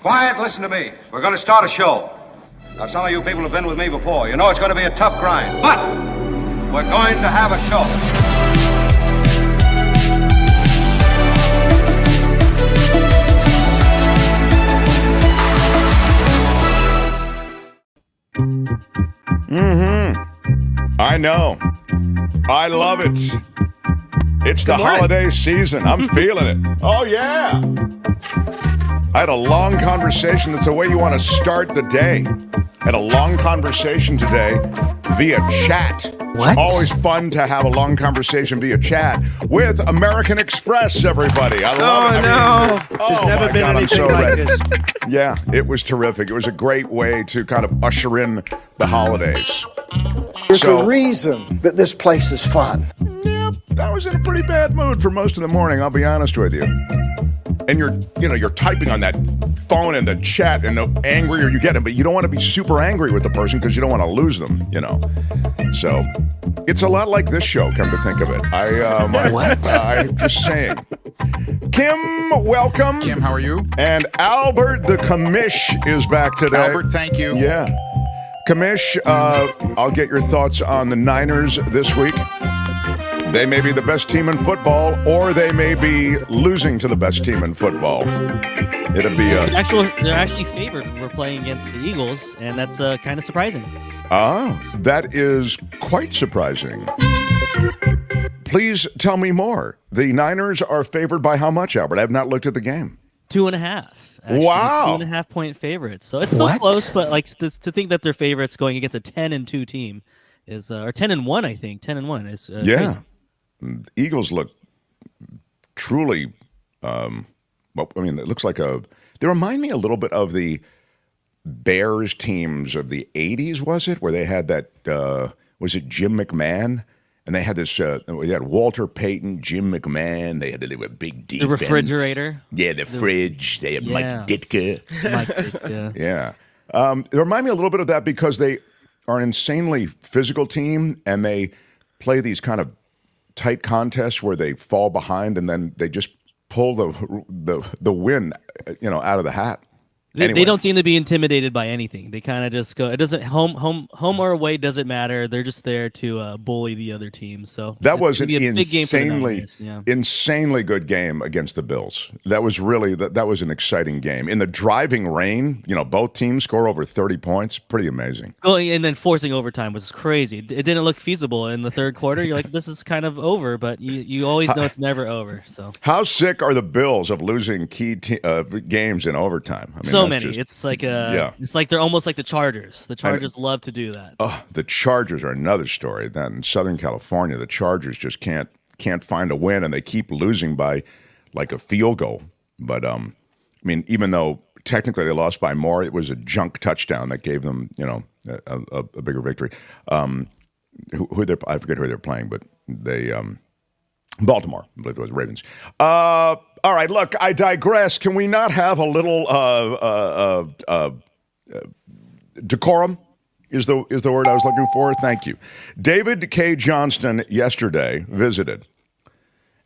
Quiet, listen to me. We're going to start a show. Now, some of you people have been with me before. You know it's going to be a tough grind, but we're going to have a show. I know. I love it. It's the holiday season. I'm feeling it. Oh, yeah. I had a long conversation. That's the way you want to start the day. I had a long conversation today via chat. What? It's always fun to have a long conversation via chat with American Express, everybody. I love it. There's never been anything like this. Yeah, it was terrific. It was a great way to kind of usher in the holidays. There's a reason that this place is fun. Yeah, I was in a pretty bad mood for most of the morning, I'll be honest with you. And you're typing on that phone in the chat, and the angrier you get, but you don't want to be super angry with the person because you don't want to lose them, So it's a lot like this show, come to think of it. I'm just saying. Kim, welcome. Kim, how are you? And Albert the Commish is back today. Albert, thank you. Yeah. Commish, I'll get your thoughts on the Niners this week. They may be the best team in football, or they may be losing to the best team in football. It'll be they're actually favored. We're playing against the Eagles, and that's kind of surprising. That is quite surprising. Please tell me more. The Niners are favored by how much, Albert? I have not looked at the game. 2.5. Actually, wow. 2.5 point favorites. So it's still close, but to think that they're favorites going against a 10-2 team is, or 10-1, I think. 10-1 is. Yeah. Crazy. Eagles look truly, it looks like they remind me a little bit of the Bears teams of the 80s, was it? Where they had that, was it Jim McMahon? And they had this, they had Walter Payton, Jim McMahon. They were big defense. The refrigerator. Yeah, the fridge. They had Mike Ditka. Mike Ditka. Yeah. They remind me a little bit of that because they are an insanely physical team, and they play these kind of tight contests where they fall behind and then they just pull the win, out of the hat. They don't seem to be intimidated by anything. They kind of just go. It doesn't home or away doesn't matter. They're just there to bully the other team. So that was an insanely good game against the Bills. That was really that was an exciting game. In the driving rain, both teams score over 30 points. Pretty amazing. Going and then forcing overtime was crazy. It didn't look feasible in the third quarter. You're like, this is kind of over, but you always know it's never over. So how sick are the Bills of losing key games in overtime? I mean, so many. It's like it's like they're almost like the Chargers. The Chargers love to do that. Oh, the Chargers are another story. Then in Southern California, the Chargers just can't find a win, and they keep losing by like a field goal. But even though technically they lost by more, it was a junk touchdown that gave them a bigger victory. I forget who they're playing, but they Baltimore, I believe it was Ravens. All right, look, I digress. Can we not have a little decorum? Is the word I was looking for? Thank you. David K. Johnston yesterday visited,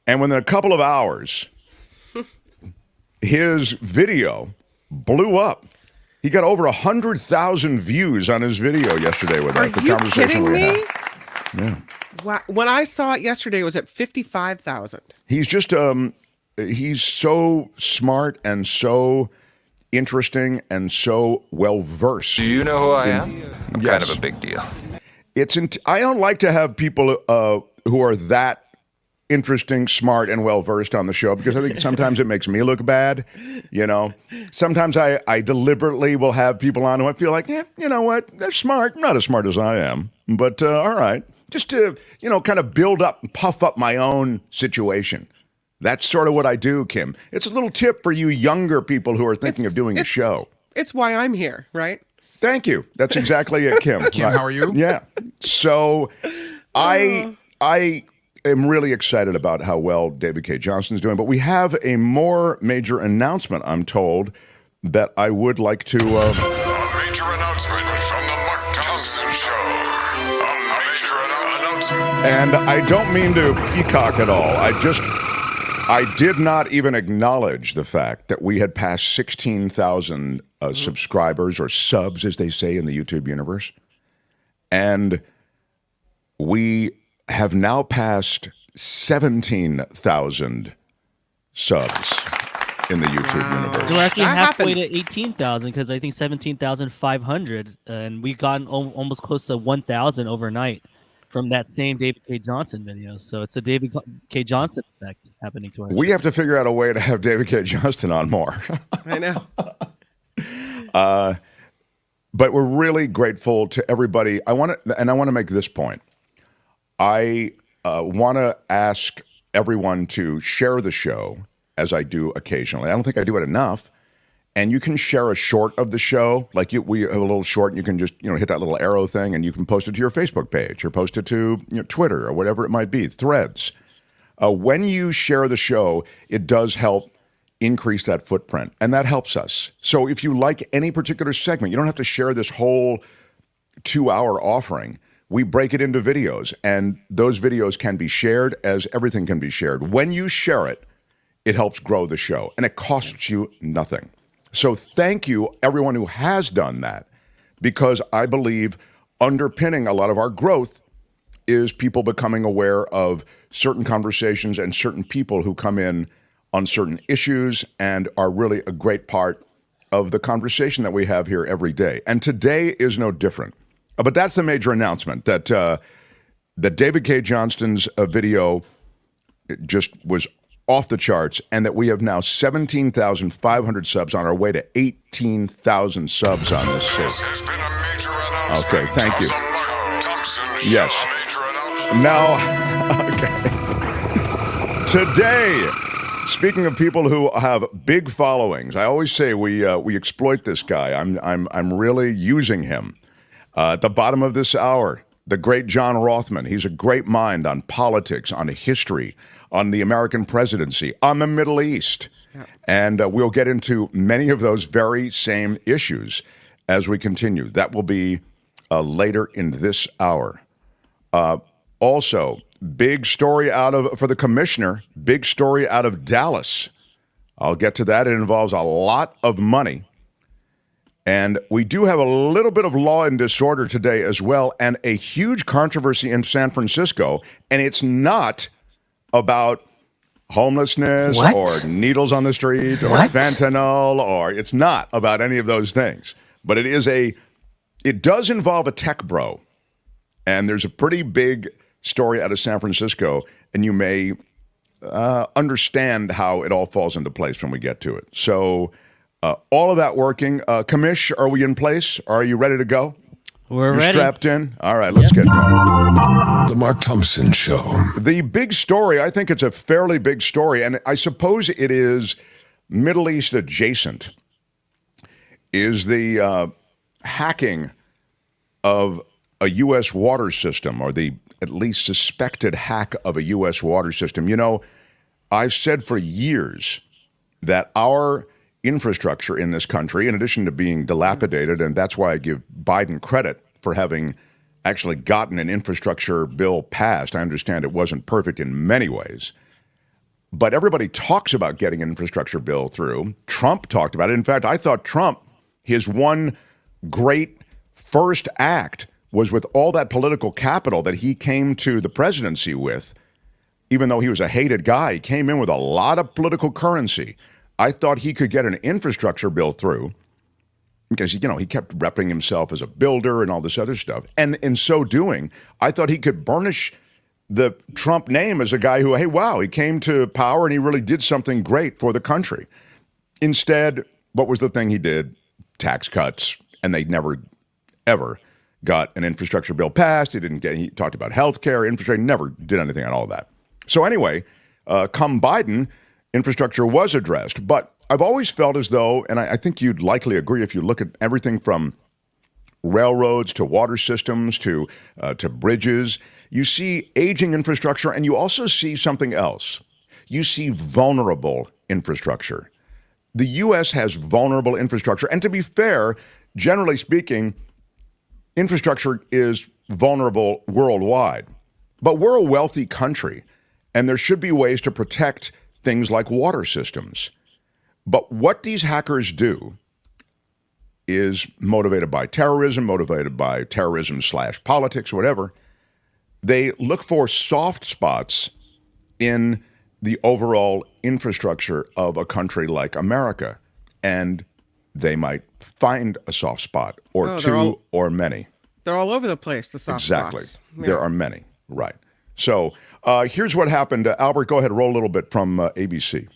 and within a couple of hours, his video blew up. He got over 100,000 views on his video yesterday with us. Are you kidding me? Yeah. Wow. When I saw it yesterday, it was at 55,000. He's just he's so smart and so interesting and so well versed. Do you know who I am? I'm yes. kind of a big deal. I don't like to have people who are that interesting, smart, and well versed on the show because I think sometimes it makes me look bad. Sometimes I deliberately will have people on who I feel like, you know what, they're smart, not as smart as I am, but all right, just to kind of build up and puff up my own situation. That's sort of what I do, Kim. It's a little tip for you younger people who are thinking of doing a show. It's why I'm here, right? Thank you. That's exactly it, Kim. Kim, how are you? Yeah. So I am really excited about how well David K. Johnston's doing, but we have a more major announcement, I'm told, that I would like to... A major announcement from the Mark Thompson Show. A major announcement. And I don't mean to peacock at all. I did not even acknowledge the fact that we had passed 16,000 subscribers, or subs, as they say in the YouTube universe. And we have now passed 17,000 subs in the YouTube universe. We're actually That halfway happened. to 18,000 because I think 17,500, and we've gotten almost close to 1,000 overnight from that same David K. Johnson video. So it's the David K. Johnson effect happening to us. We have to figure out a way to have David K. Johnston on more. I know. But we're really grateful to everybody. I want to make this point. I want to ask everyone to share the show, as I do occasionally. I don't think I do it enough. And you can share a short of the show, like we have a little short, and you can just hit that little arrow thing, and you can post it to your Facebook page, or post it to Twitter, or whatever it might be, Threads. When you share the show, it does help increase that footprint, and that helps us. So if you like any particular segment, you don't have to share this whole 2-hour offering. We break it into videos, and those videos can be shared as everything can be shared. When you share it, it helps grow the show, and it costs you nothing. So thank you, everyone who has done that, because I believe underpinning a lot of our growth is people becoming aware of certain conversations and certain people who come in on certain issues and are really a great part of the conversation that we have here every day. And today is no different. But that's the major announcement, that David K. Johnston's video just was off the charts, and that we have now 17,500 subs on our way to 18,000 subs on this show. This has been a major announcement. Okay, thank you. From the Mark Thompson Show. Yes. Major announcement. Now, today, speaking of people who have big followings, I always say we exploit this guy. I'm really using him. At the bottom of this hour, the great John Rothmann. He's a great mind on politics, on history, on the American presidency, on the Middle East. And we'll get into many of those very same issues as we continue. That will be later in this hour. Also, big story for the commissioner, big story out of Dallas. I'll get to that. It involves a lot of money. And we do have a little bit of law and disorder today as well, and a huge controversy in San Francisco. And it's not about homelessness or needles on the street or fentanyl, or it's not about any of those things. But it does involve a tech bro. And there's a pretty big story out of San Francisco, and you may understand how it all falls into place when we get to it. So all of that working. Commish, are we in place? Are you ready to go? We're You're ready. strapped in? All right, let's get going. The Mark Thompson Show. The big story, I think it's a fairly big story, and I suppose it is Middle East adjacent, is the hacking of a U.S. water system, or the at least suspected hack of a U.S. water system. I've said for years that our infrastructure in this country, in addition to being dilapidated, and that's why I give Biden credit for having actually gotten an infrastructure bill passed. I understand it wasn't perfect in many ways, but everybody talks about getting an infrastructure bill through. Trump talked about it. In fact, I thought Trump, his one great first act was with all that political capital that he came to the presidency with. Even though he was a hated guy, he came in with a lot of political currency. I thought he could get an infrastructure bill through because, he kept repping himself as a builder and all this other stuff. And in so doing, I thought he could burnish the Trump name as a guy who, hey, wow, he came to power and he really did something great for the country. Instead, what was the thing he did? Tax cuts. And they never, ever got an infrastructure bill passed. He talked about health care, infrastructure, never did anything on all that. So anyway, come Biden, infrastructure was addressed. But I've always felt as though, and I think you'd likely agree if you look at everything from railroads to water systems to bridges, you see aging infrastructure, and you also see something else. You see vulnerable infrastructure. The U.S. has vulnerable infrastructure. And to be fair, generally speaking, infrastructure is vulnerable worldwide. But we're a wealthy country, and there should be ways to protect things like water systems. But what these hackers do is motivated by terrorism / politics, whatever. They look for soft spots in the overall infrastructure of a country like America. And they might find a soft spot or two or many. They're all over the place, the soft Exactly. spots. Yeah. There are many. Right. So here's what happened. Albert, go ahead, roll a little bit from ABC.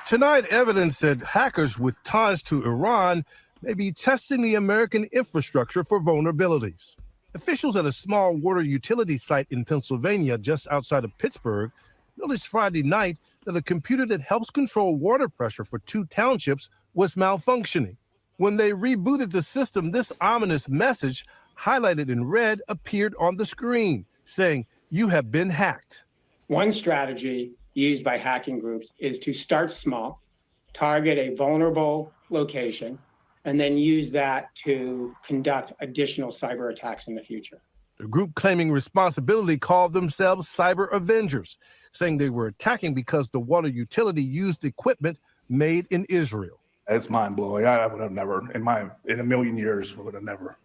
Tonight, evidence that hackers with ties to Iran may be testing the American infrastructure for vulnerabilities. Officials at a small water utility site in Pennsylvania, just outside of Pittsburgh, noticed Friday night that a computer that helps control water pressure for 2 townships was malfunctioning. When they rebooted the system, this ominous message, highlighted in red, appeared on the screen, saying, "You have been hacked." One strategy used by hacking groups is to start small, target a vulnerable location, and then use that to conduct additional cyber attacks in the future. The group claiming responsibility called themselves Cyber Avengers, saying they were attacking because the water utility used equipment made in Israel. It's mind-blowing. I would have never, in a million years, would have never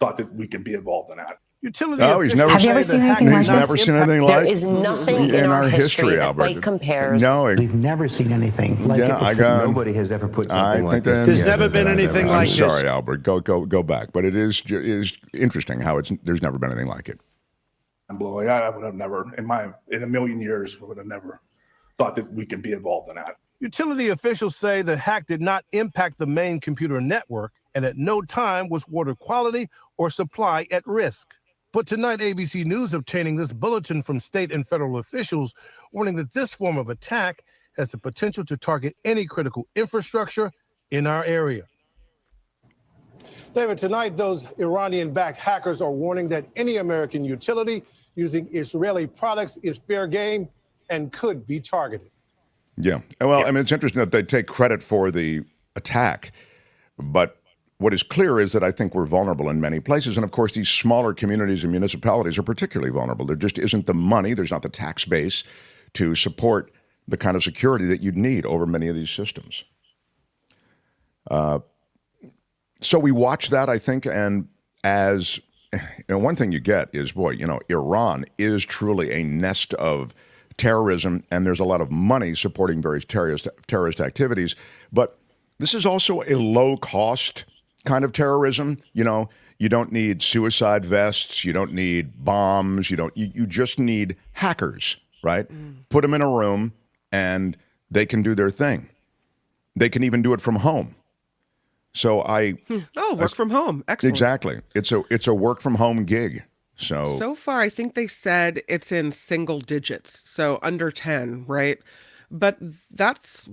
thought that we could be involved in that. Utility He's never Have you ever seen anything like He's never seen anything like There is nothing in our history that Albert. quite compares. No, We've never seen anything like it before. Nobody has ever put something like this. There's never been anything like this. I'm sorry, Albert. Go back. But it is interesting how there's never been anything like it. Blowing. I would have never, in a million years, would have never thought that we could be involved in that. Utility officials say the hack did not impact the main computer network, and at no time was water quality or supply at risk. But tonight, ABC News obtaining this bulletin from state and federal officials warning that this form of attack has the potential to target any critical infrastructure in our area. David, tonight, those Iranian-backed hackers are warning that any American utility using Israeli products is fair game and could be targeted. Yeah. Well, I mean, it's interesting that they take credit for the attack, but what is clear is that I think we're vulnerable in many places. And of course, these smaller communities and municipalities are particularly vulnerable. There just isn't the money, there's not the tax base to support the kind of security that you'd need over many of these systems. So we watch that, I think, and as one thing you get is, Iran is truly a nest of terrorism, and there's a lot of money supporting various terrorist activities. But this is also a low-cost kind of terrorism. You don't need suicide vests, you don't need bombs, you just need hackers, right? Put them in a room and they can do their thing. They can even do it from home. So work from home. Excellent. Exactly. It's a work from home gig. So far, I think they said it's in single digits, so under 10, right? But that's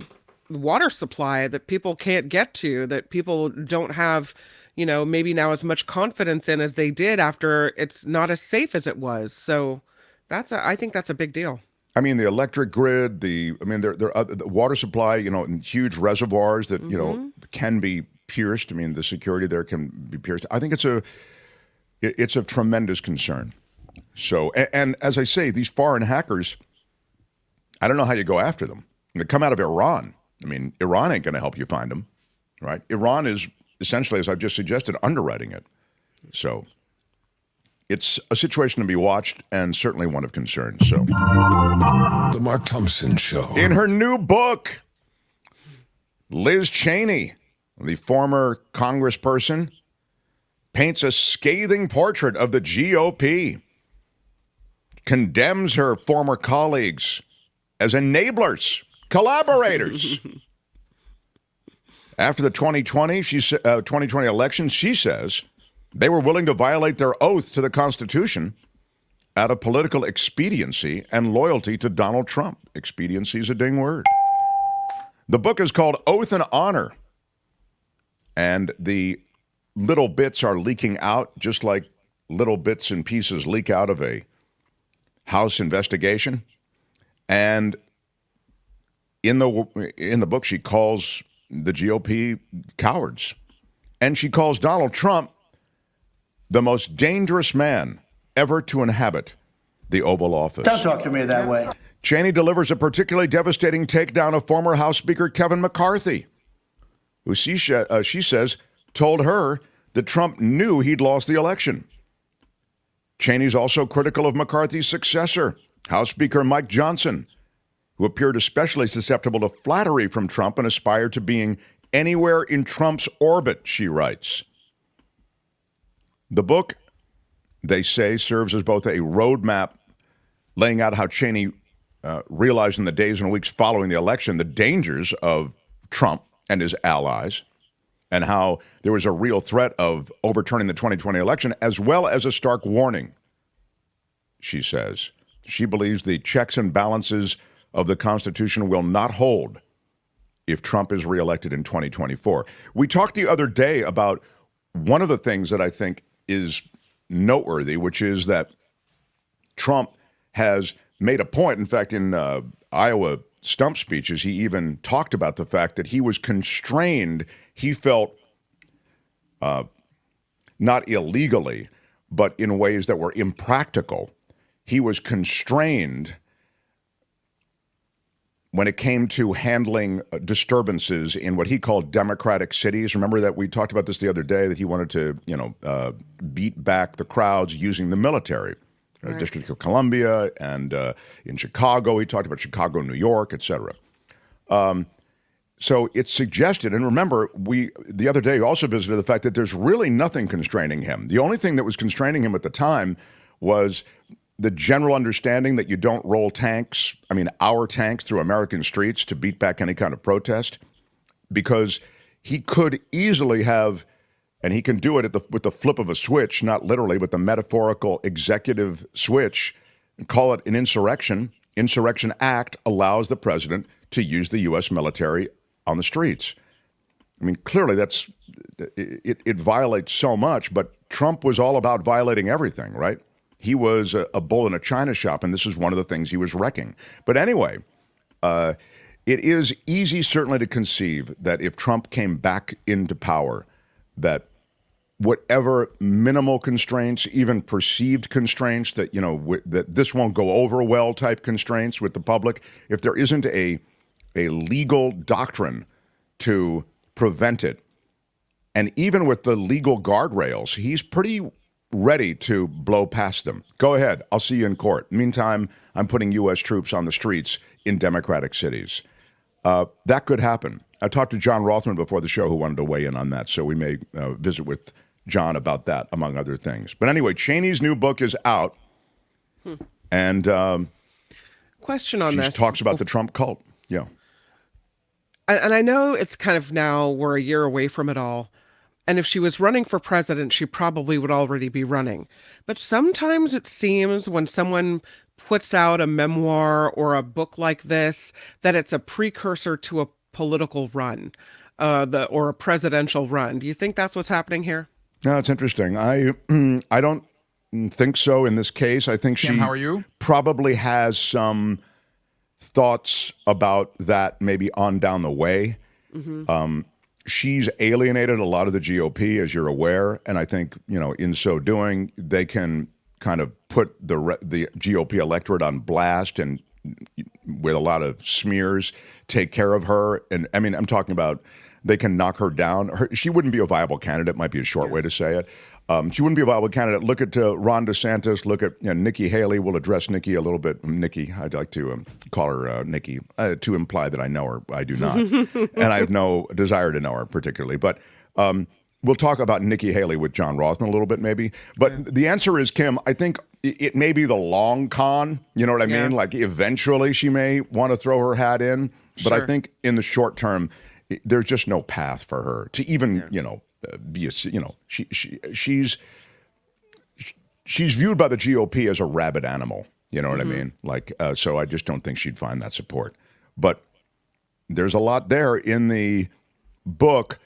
water supply that people can't get to, that people don't have, maybe now as much confidence in as they did after it's not as safe as it was. So I think that's a big deal. I mean, the electric grid, the water supply, in huge reservoirs that, can be pierced. I mean, the security there can be pierced. I think it's a tremendous concern. So, and as I say, these foreign hackers, I don't know how you go after them. They come out of Iran. I mean, Iran ain't going to help you find them, right? Iran is essentially, as I've just suggested, underwriting it. So it's a situation to be watched and certainly one of concern. So, The Mark Thompson Show. In her new book, Liz Cheney, the former congressperson, paints a scathing portrait of the GOP, condemns her former colleagues as enablers, collaborators. After the 2020 election, she says they were willing to violate their oath to the Constitution out of political expediency and loyalty to Donald Trump. Expediency is a ding word. The book is called Oath and Honor, and the little bits are leaking out just like little bits and pieces leak out of a House investigation. And in the book, she calls the GOP cowards. And she calls Donald Trump the most dangerous man ever to inhabit the Oval Office. Don't talk to me that way. Cheney delivers a particularly devastating takedown of former House Speaker Kevin McCarthy, who she says told her that Trump knew he'd lost the election. Cheney's also critical of McCarthy's successor, House Speaker Mike Johnson, who appeared especially susceptible to flattery from Trump and aspired to being anywhere in Trump's orbit, she writes. The book, they say, serves as both a roadmap laying out how Cheney realized in the days and weeks following the election the dangers of Trump and his allies, and how there was a real threat of overturning the 2020 election, as well as a stark warning, she says. She believes the checks and balances of the Constitution will not hold if Trump is reelected in 2024. We talked the other day about one of the things that I think is noteworthy, which is that Trump has made a point. In fact, in Iowa stump speeches, he even talked about the fact that he was constrained. He felt not illegally, but in ways that were impractical. He was constrained when it came to handling disturbances in what he called democratic cities. Remember that we talked about this the other day, that he wanted to, beat back the crowds using the military. Right. District of Columbia and in Chicago. He talked about Chicago, New York, et cetera. So it's suggested, and remember, the other day also visited the fact that there's really nothing constraining him. The only thing that was constraining him at the time was the general understanding that you don't roll our tanks through American streets to beat back any kind of protest, because he could easily have, and he can do it with the flip of a switch, not literally, but the metaphorical executive switch, and call it an insurrection. Insurrection Act allows the president to use the U.S. military on the streets. I mean, clearly it violates so much, but Trump was all about violating everything, right? He was a bull in a china shop, and this is one of the things he was wrecking. But anyway, it is easy certainly to conceive that if Trump came back into power, that whatever minimal constraints, even perceived constraints, that that this won't go over well type constraints with the public, if there isn't a legal doctrine to prevent it, and even with the legal guardrails, he's pretty ready to blow past them. Go ahead. I'll see you in court. Meantime, I'm putting U.S. troops on the streets in democratic cities. That could happen. I talked to John Rothmann before the show who wanted to weigh in on that, so we may visit with John about that, among other things. But anyway, Cheney's new book is out, and question on this. She talks about the Trump cult. Yeah. And I know it's kind of now we're a year away from it all. And if she was running for president, she probably would already be running. But sometimes it seems when someone puts out a memoir or a book like this, that it's a precursor to a political run, or a presidential run. Do you think that's what's happening here? No, it's interesting. I don't think so in this case. I think Kim, she how are you? Probably has some thoughts about that maybe on down the way. Mm-hmm. She's alienated a lot of the GOP, as you're aware, and I think, in so doing, they can kind of put the GOP electorate on blast and with a lot of smears, take care of her. And I mean, I'm talking about they can knock her down. She wouldn't be a viable candidate, might be a short way to say it. She wouldn't be a viable candidate. Look at Ron DeSantis. Look at Nikki Haley. We'll address Nikki a little bit. Nikki, I'd like to call her Nikki to imply that I know her. I do not. And I have no desire to know her particularly. But we'll talk about Nikki Haley with John Rothmann a little bit maybe. But the answer is, Kim, I think it may be the long con. You know what I mean? Like eventually she may want to throw her hat in. But I think in the short term, there's just no path for her to even, be a, she's viewed by the GOP as a rabid animal. You know what I mean? Like, so I just don't think she'd find that support. But there's a lot there in the book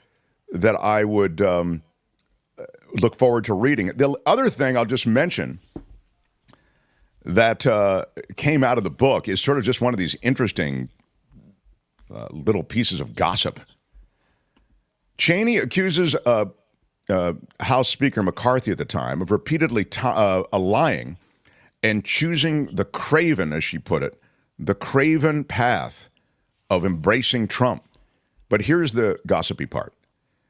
that I would look forward to reading. The other thing I'll just mention that came out of the book is sort of just one of these interesting little pieces of gossip. Cheney accuses House Speaker McCarthy at the time of repeatedly lying and choosing the craven, as she put it, the craven path of embracing Trump. But here's the gossipy part.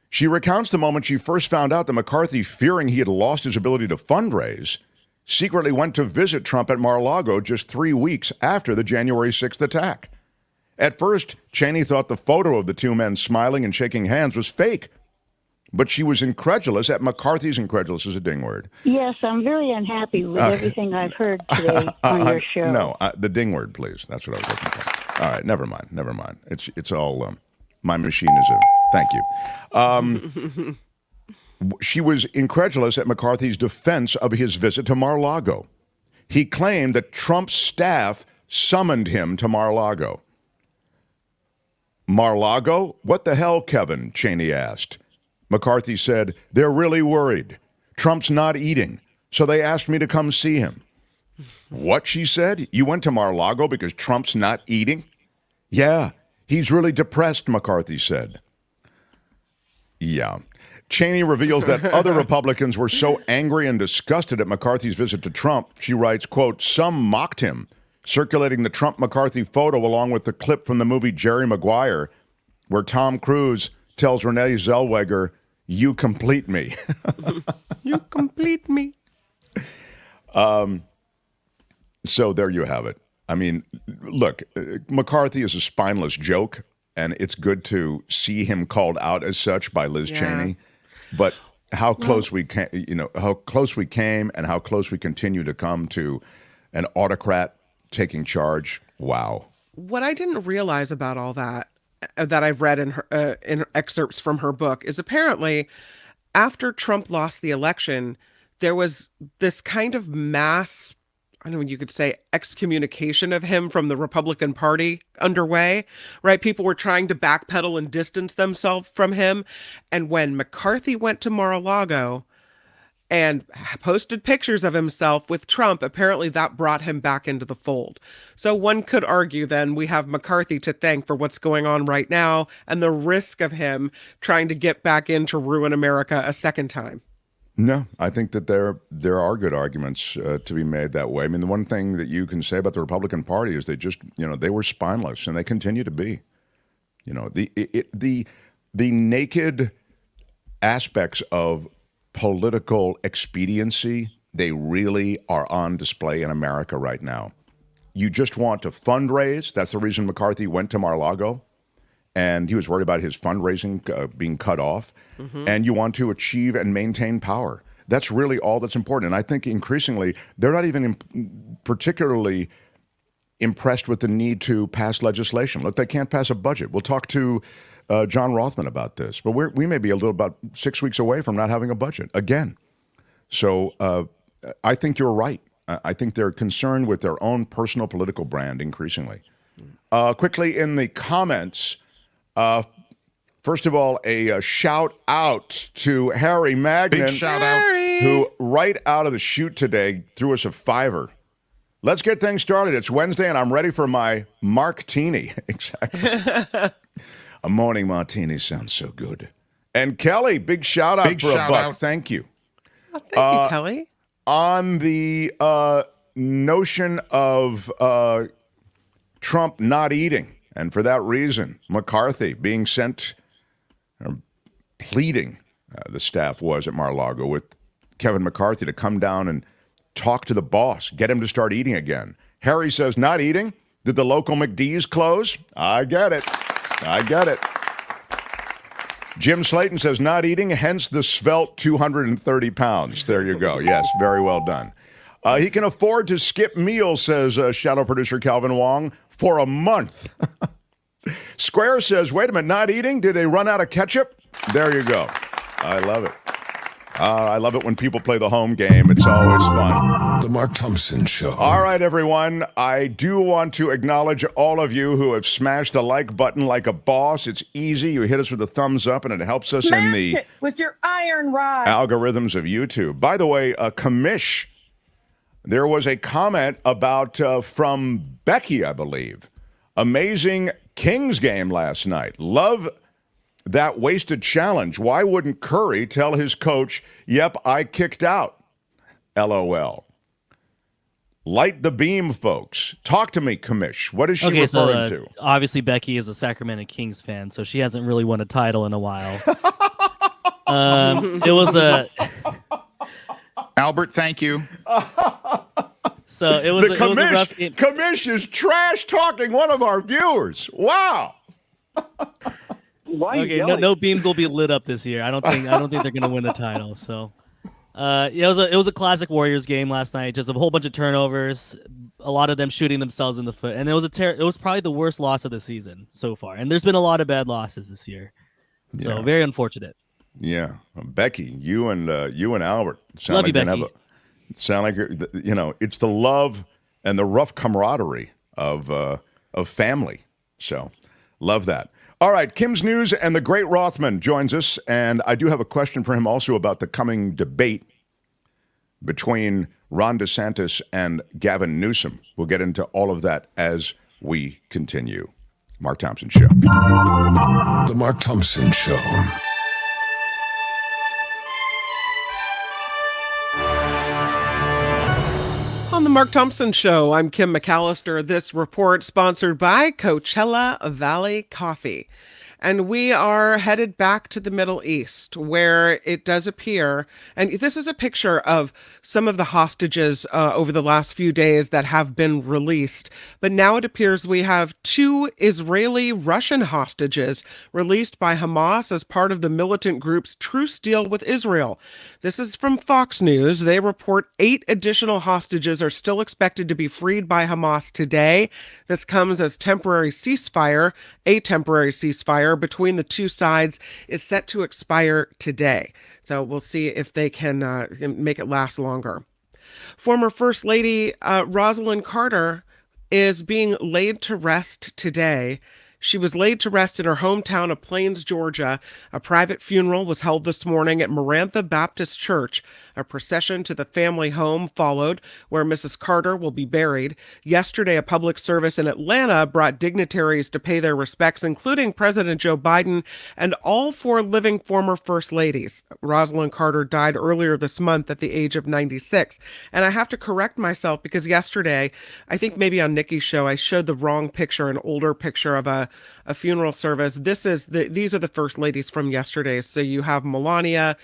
She recounts the moment she first found out that McCarthy, fearing he had lost his ability to fundraise, secretly went to visit Trump at Mar-a-Lago just 3 weeks after the January 6th attack. At first, Cheney thought the photo of the two men smiling and shaking hands was fake. But she was incredulous at McCarthy's incredulous is a ding word. Yes, I'm very unhappy with everything I've heard today on your show. No, the ding word, please. That's what I was looking for. All right, never mind. It's all, my machine is thank you. She was incredulous at McCarthy's defense of his visit to Mar-a-Lago. He claimed that Trump's staff summoned him to Mar-a-Lago. Mar-a-Lago? What the hell, Kevin? Cheney asked. McCarthy said, they're really worried. Trump's not eating, so they asked me to come see him. What, she said? You went to Mar-a-Lago because Trump's not eating? Yeah, he's really depressed, McCarthy said. Yeah. Cheney reveals that other Republicans were so angry and disgusted at McCarthy's visit to Trump, she writes, quote, some mocked him, circulating the Trump-McCarthy photo along with the clip from the movie Jerry Maguire, where Tom Cruise tells Renee Zellweger, you complete me. You complete me. So there you have it. I mean, look, McCarthy is a spineless joke, and it's good to see him called out as such by Liz Cheney. But how close we came, how close we came and how close we continue to come to an autocrat taking charge. Wow. What I didn't realize about all that I've read in excerpts from her book is apparently after Trump lost the election, there was this kind of mass, I don't know, you could say excommunication of him from the Republican Party underway, right? People were trying to backpedal and distance themselves from him. And when McCarthy went to Mar-a-Lago and posted pictures of himself with Trump, apparently that brought him back into the fold. So one could argue then we have McCarthy to thank for what's going on right now and the risk of him trying to get back in to ruin America a second time. No, I think that there are good arguments to be made that way. I mean, the one thing that you can say about the Republican Party is they just, they were spineless, and they continue to be. The naked aspects of political expediency, they really are on display in America right now. You just want to fundraise. That's the reason McCarthy went to Mar-a-Lago. And he was worried about his fundraising being cut off. Mm-hmm. And you want to achieve and maintain power. That's really all that's important. And I think increasingly, they're not even particularly impressed with the need to pass legislation. Look, they can't pass a budget. We'll talk to John Rothmann about this. But we may be about 6 weeks away from not having a budget again. So I think you're right. I think they're concerned with their own personal political brand increasingly. Quickly in the comments, first of all, a shout out to Harry Magnan, Big shout out. Who right out of the chute today threw us a $5. Let's get things started. It's Wednesday, and I'm ready for my martini. Exactly. A morning martini sounds so good. And Kelly, big shout out for a buck. Thank you. Oh, thank you, Kelly. On the notion of Trump not eating, and for that reason, McCarthy being sent, pleading, the staff was at Mar-a-Lago with Kevin McCarthy to come down and talk to the boss, get him to start eating again. Harry says, not eating? Did the local McD's close? I get it. Jim Slayton says, not eating, hence the svelte 230 pounds. There you go. Yes, very well done. He can afford to skip meals, says shadow producer Calvin Wong, for a month. Square says, wait a minute, not eating? Did they run out of ketchup? There you go. I love it. I love it when people play the home game. It's always fun. The Mark Thompson Show. All right, everyone. I do want to acknowledge all of you who have smashed the like button like a boss. It's easy. You hit us with a thumbs up, and it helps us in the it with your iron rod algorithms of YouTube. By the way, Kamish, there was a comment about from Becky, I believe. Amazing Kings game last night. Love that wasted challenge. Why wouldn't Curry tell his coach, yep, I kicked out? LOL. Light the beam, folks. Talk to me, Commish. What is she referring to? Obviously, Becky is a Sacramento Kings fan, so she hasn't really won a title in a while. It was a Albert. Thank you. So it was. The It was a rough game. Commish is trash talking one of our viewers. Wow. Why are you Okay, yelling? no beams will be lit up this year. I don't think they're going to win the title. So, it was a classic Warriors game last night. Just a whole bunch of turnovers, a lot of them shooting themselves in the foot, and it was probably the worst loss of the season so far. And there's been a lot of bad losses this year, so very unfortunate. Yeah, Becky, you and Albert sound Love like you, you're gonna it's the love and the rough camaraderie of family. So, love that. All right, Kim's News and the great Rothmann joins us, and I do have a question for him also about the coming debate between Ron DeSantis and Gavin Newsom. We'll get into all of that as we continue. Mark Thompson Show. The Mark Thompson Show. On the Mark Thompson Show, I'm Kim McAllister. This report sponsored by Coachella Valley Coffee. And we are headed back to the Middle East, where it does appear, and this is a picture of some of the hostages over the last few days that have been released. But now it appears we have 2 Israeli-Russian hostages released by Hamas as part of the militant group's truce deal with Israel. This is from Fox News. They report 8 additional hostages are still expected to be freed by Hamas today. This comes as a temporary ceasefire between the two sides is set to expire today. So we'll see if they can make it last longer. Former First Lady Rosalind Carter is being laid to rest today. She was laid to rest in her hometown of Plains, Georgia. A private funeral was held this morning at Marantha Baptist Church. A procession to the family home followed, where Mrs. Carter will be buried. Yesterday, a public service in Atlanta brought dignitaries to pay their respects, including President Joe Biden and all 4 living former First Ladies. Rosalind Carter died earlier this month at the age of 96. And I have to correct myself because yesterday, I think maybe on Nikki's show, I showed the wrong picture, an older picture of a funeral service. These are the First Ladies from yesterday. So you have Melania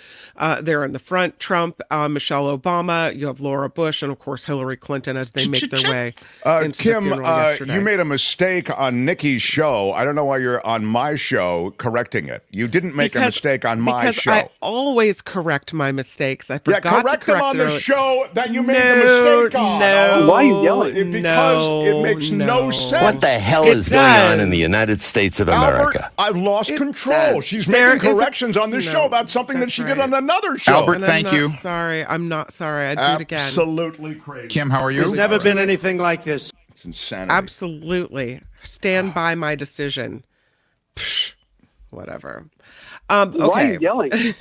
there in the front, Trump, Michelle Obama, you have Laura Bush, and of course Hillary Clinton as they make their way into Kim, the funeral yesterday. you made a mistake on Nikki's show. I don't know why you're on my show correcting it. You didn't make a mistake on my show. I always correct my mistakes. I forgot correct to correct them on the earlier. show that you made the mistake on. No, why are you yelling? Because it makes no sense. What the hell is going on in the United States of America? Albert, I've lost control. She's making corrections on this show about something that she did on another show. Albert, thank you. I'm not sorry. I'd do it again. Absolutely crazy. Kim, how are you? There's never been anything like this. It's insanity. Absolutely. Stand by my decision. Psh, whatever. Okay. Why are you yelling?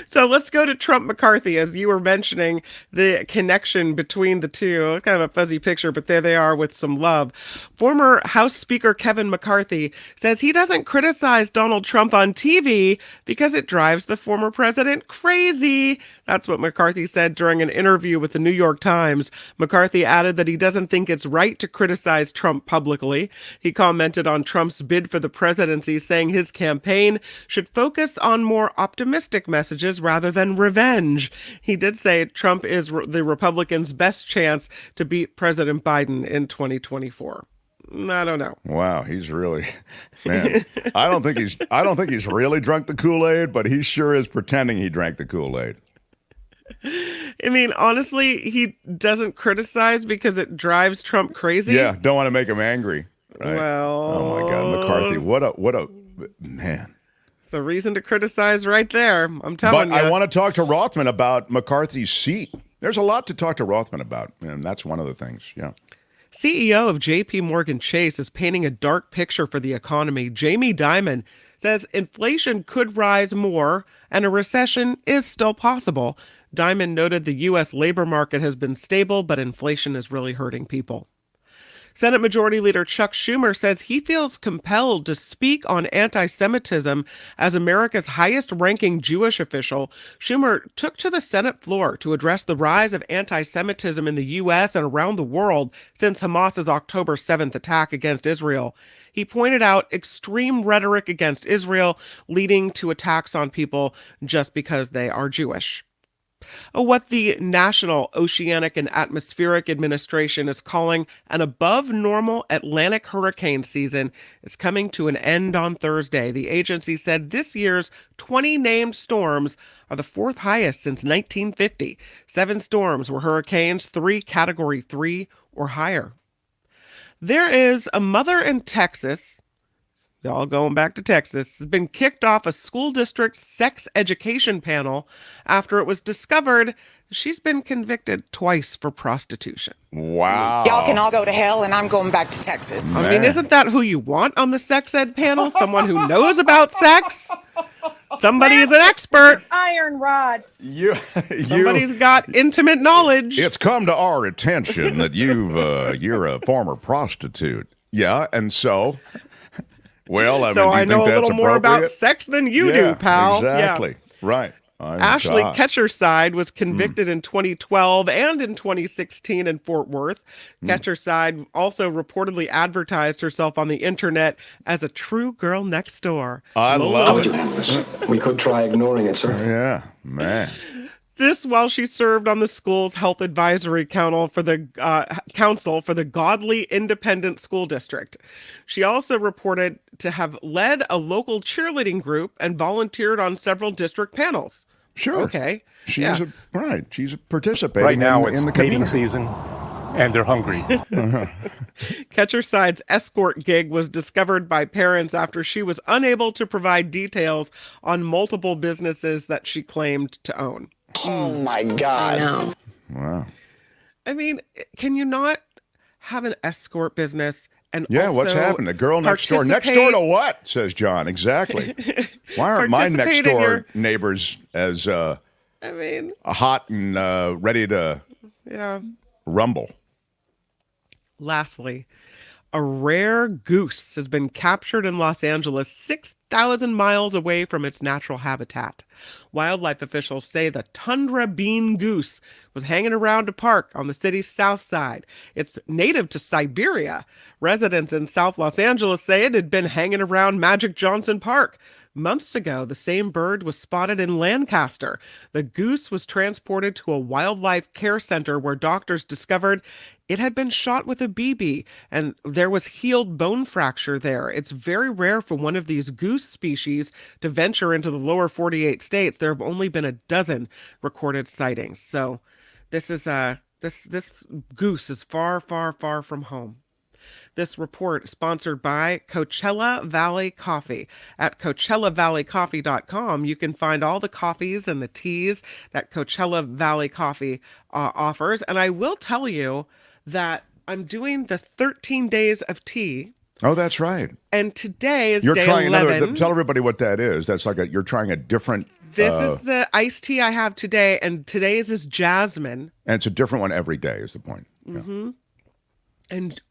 So let's go to Trump McCarthy, as you were mentioning the connection between the two. Kind of a fuzzy picture, but there they are with some love. Former House Speaker Kevin McCarthy says he doesn't criticize Donald Trump on TV because it drives the former president crazy. That's what McCarthy said during an interview with the New York Times. McCarthy added that he doesn't think it's right to criticize Trump publicly. He commented on Trump's bid for the presidency, saying his campaign should focus on more optimistic messages rather than revenge. He did say Trump is the Republicans' best chance to beat President Biden in 2024. I don't know. Wow, he's really, man. I don't think he's really drunk the Kool-Aid, but he sure is pretending he drank the Kool-Aid. I mean, honestly, he doesn't criticize because it drives Trump crazy. Yeah, don't want to make him angry. Right? Well, oh my God, McCarthy, what a man. It's a reason to criticize right there. I'm telling you. But I want to talk to Rothmann about McCarthy's seat. There's a lot to talk to Rothmann about, and that's one of the things. Yeah. CEO of J.P. Morgan Chase is painting a dark picture for the economy. Jamie Dimon says inflation could rise more and a recession is still possible. Dimon noted the U.S. labor market has been stable, but inflation is really hurting people. Senate Majority Leader Chuck Schumer says he feels compelled to speak on anti-Semitism as America's highest-ranking Jewish official. Schumer took to the Senate floor to address the rise of anti-Semitism in the U.S. and around the world since Hamas's October 7th attack against Israel. He pointed out extreme rhetoric against Israel, leading to attacks on people just because they are Jewish. What the National Oceanic and Atmospheric Administration is calling an above-normal Atlantic hurricane season is coming to an end on Thursday. The agency said this year's 20 named storms are the fourth highest since 1950. 7 storms were hurricanes, 3 Category 3 or higher. There is a mother in Texas, y'all going back to Texas, has been kicked off a school district's sex education panel after it was discovered she's been convicted twice for prostitution. Wow. Y'all can all go to hell, and I'm going back to Texas. I mean, isn't that who you want on the sex ed panel? Someone who knows about sex? Somebody is an expert. Iron rod. Somebody's got intimate knowledge. It's come to our attention that you're a former prostitute. Yeah, and so... Well, I so mean, I know a little more about sex than you do, pal. Exactly. Yeah. Right. Ashley Ketcherside was convicted in 2012 and in 2016 in Fort Worth. Ketcherside also reportedly advertised herself on the internet as a true girl next door. I love it. We could try ignoring it, sir. Yeah, man. This while she served on the school's health advisory council for the Godly Independent School District. She also reported to have led a local cheerleading group and volunteered on several district panels. Sure. Okay. She's participating right now. in It's the mating community. season, and they're hungry. Ketcherside's escort gig was discovered by parents after she was unable to provide details on multiple businesses that she claimed to own. Oh my God. I know. Wow. I mean, can you not have an escort business and Yeah, also what's happened? The girl next door. Next door to what? Says John. Exactly. Why aren't my next door neighbors as hot and ready to rumble? Lastly, a rare goose has been captured in Los Angeles 6,000 miles away from its natural habitat. Wildlife officials say the tundra bean goose was hanging around a park on the city's south side. It's native to Siberia. Residents in South Los Angeles say it had been hanging around Magic Johnson Park. Months ago, the same bird was spotted in Lancaster. The goose was transported to a wildlife care center where doctors discovered it had been shot with a BB, and there was healed bone fracture there. It's very rare for one of these goose species to venture into the lower 48 states. There have only been a dozen recorded sightings. So this is this goose is far, far, far from home. This report is sponsored by Coachella Valley Coffee. At CoachellaValleyCoffee.com, you can find all the coffees and the teas that Coachella Valley Coffee offers. And I will tell you that I'm doing the 13 days of tea. Oh, that's right. And today is You're day trying 11. Tell everybody what that is. That's like you're trying a different... This is the iced tea I have today, and today's is jasmine. And it's a different one every day is the point. Mm-hmm. And...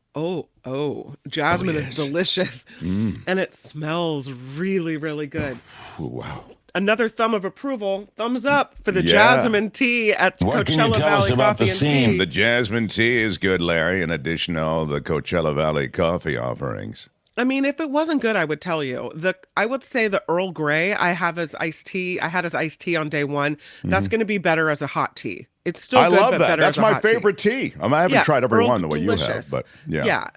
jasmine is delicious. And it smells really, really good. Wow. Another thumb of approval, thumbs up for the jasmine tea at What can you Coachella tell us Valley about Coffee the and theme? Tea. The jasmine tea is good, Larry, in addition to all the Coachella Valley coffee offerings. I mean, if it wasn't good, I would tell you. I would say the Earl Grey I have as iced tea. I had as iced tea on day one. That's going to be better as a hot tea. It's still I good, love but that. better That's as a my hot tea. favorite tea. I haven't tried every Earl one the way delicious. you have, but yeah. Yeah.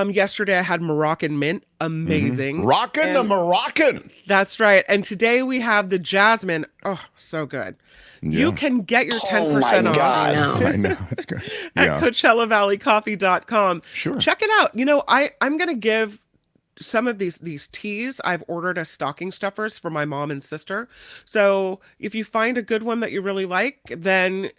Yesterday I had Moroccan mint. Amazing. Rockin' the Moroccan. That's right. And today we have the jasmine. Oh, so good. Yeah. You can get your 10% off. I know. It's good. At CoachellaValleyCoffee.com. Sure. Check it out. You know, I'm going to give some of these teas I've ordered as stocking stuffers for my mom and sister. So if you find a good one that you really like, then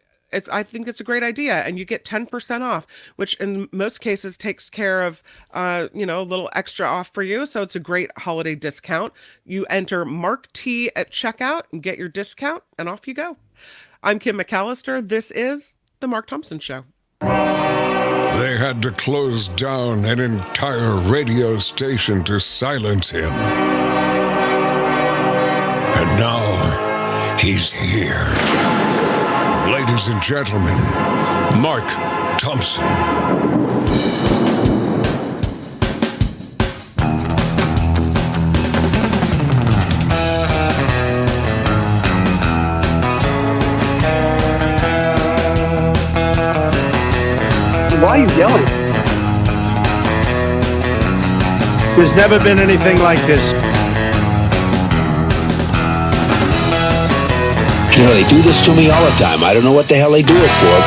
I think it's a great idea, and you get 10% off, which in most cases takes care of, a little extra off for you. So it's a great holiday discount. You enter Mark T at checkout and get your discount, and off you go. I'm Kim McAllister. This is The Mark Thompson Show. They had to close down an entire radio station to silence him. And now, he's here. Ladies and gentlemen, Mark Thompson. Why are you yelling? There's never been anything like this. You know, they do this to me all the time. I don't know what the hell they do it for.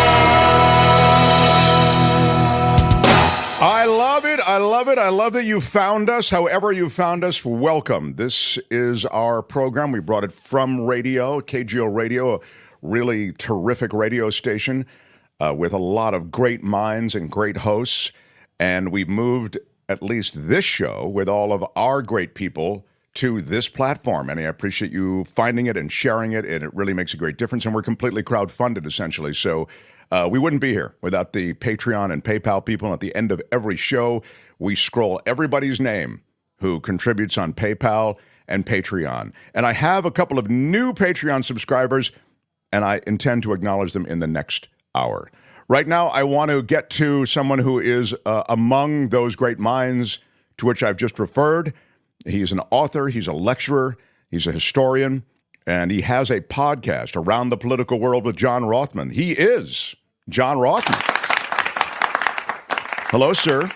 I love it. I love it. I love that you found us. However you found us, welcome. This is our program. We brought it from radio, KGO Radio, a really terrific radio station with a lot of great minds and great hosts. And we've moved at least this show with all of our great people to this platform. And I appreciate you finding it and sharing it. And it really makes a great difference. And we're completely crowdfunded, essentially. So we wouldn't be here without the Patreon and PayPal people. And at the end of every show, we scroll everybody's name who contributes on PayPal and Patreon. And I have a couple of new Patreon subscribers, and I intend to acknowledge them in the next hour. Right now, I want to get to someone who is among those great minds to which I've just referred. He's an author, he's a lecturer, he's a historian, and he has a podcast, Around the Political World with John Rothmann. He is John Rothmann. Hello, sir.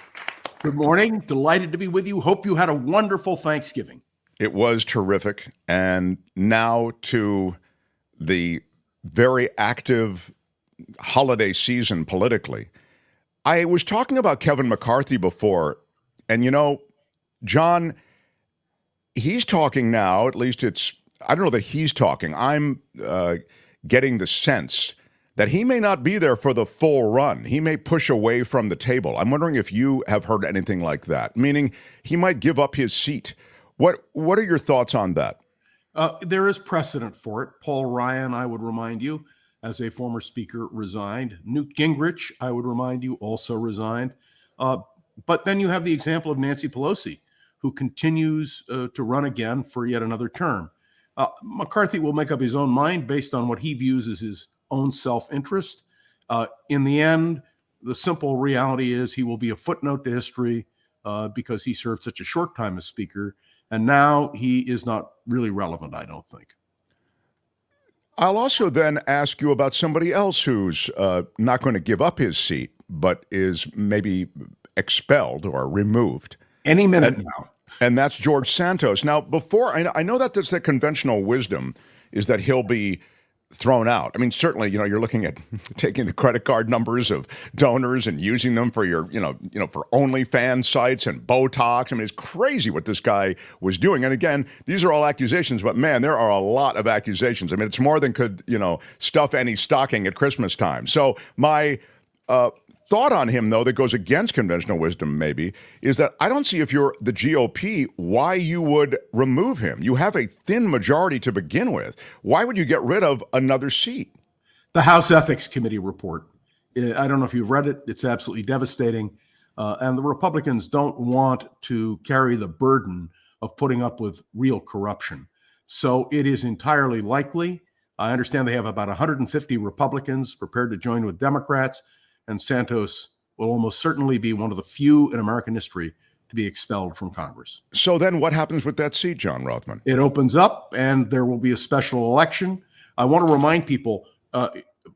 Good morning. Delighted to be with you. Hope you had a wonderful Thanksgiving. It was terrific. And now to the very active holiday season politically. I was talking about Kevin McCarthy before, and you know, John, he's talking now, at least I don't know that he's talking. I'm getting the sense that he may not be there for the full run. He may push away from the table. I'm wondering if you have heard anything like that, meaning he might give up his seat. What are your thoughts on that? There is precedent for it. Paul Ryan, I would remind you, as a former speaker, resigned. Newt Gingrich, I would remind you, also resigned. But then you have the example of Nancy Pelosi, who continues to run again for yet another term. McCarthy will make up his own mind based on what he views as his own self-interest. In the end, the simple reality is he will be a footnote to history because he served such a short time as speaker, and now he is not really relevant, I don't think. I'll also then ask you about somebody else who's not going to give up his seat, but is maybe expelled or removed. Any minute now. And that's George Santos. Now, before, I know that that's the conventional wisdom is that he'll be thrown out. I mean, certainly, you're looking at taking the credit card numbers of donors and using them for your, for OnlyFans sites and Botox. I mean, it's crazy what this guy was doing. And again, these are all accusations, but man, there are a lot of accusations. I mean, it's more than could, stuff any stocking at Christmas time. So my thought on him, though, that goes against conventional wisdom, maybe, is that I don't see if you're the GOP why you would remove him. You have a thin majority to begin with. Why would you get rid of another seat? The House Ethics Committee report. I don't know if you've read it. It's absolutely devastating. And the Republicans don't want to carry the burden of putting up with real corruption. So it is entirely likely. I understand they have about 150 Republicans prepared to join with Democrats, and Santos will almost certainly be one of the few in American history to be expelled from Congress. So then what happens with that seat, John Rothmann? It opens up, and there will be a special election. I want to remind people,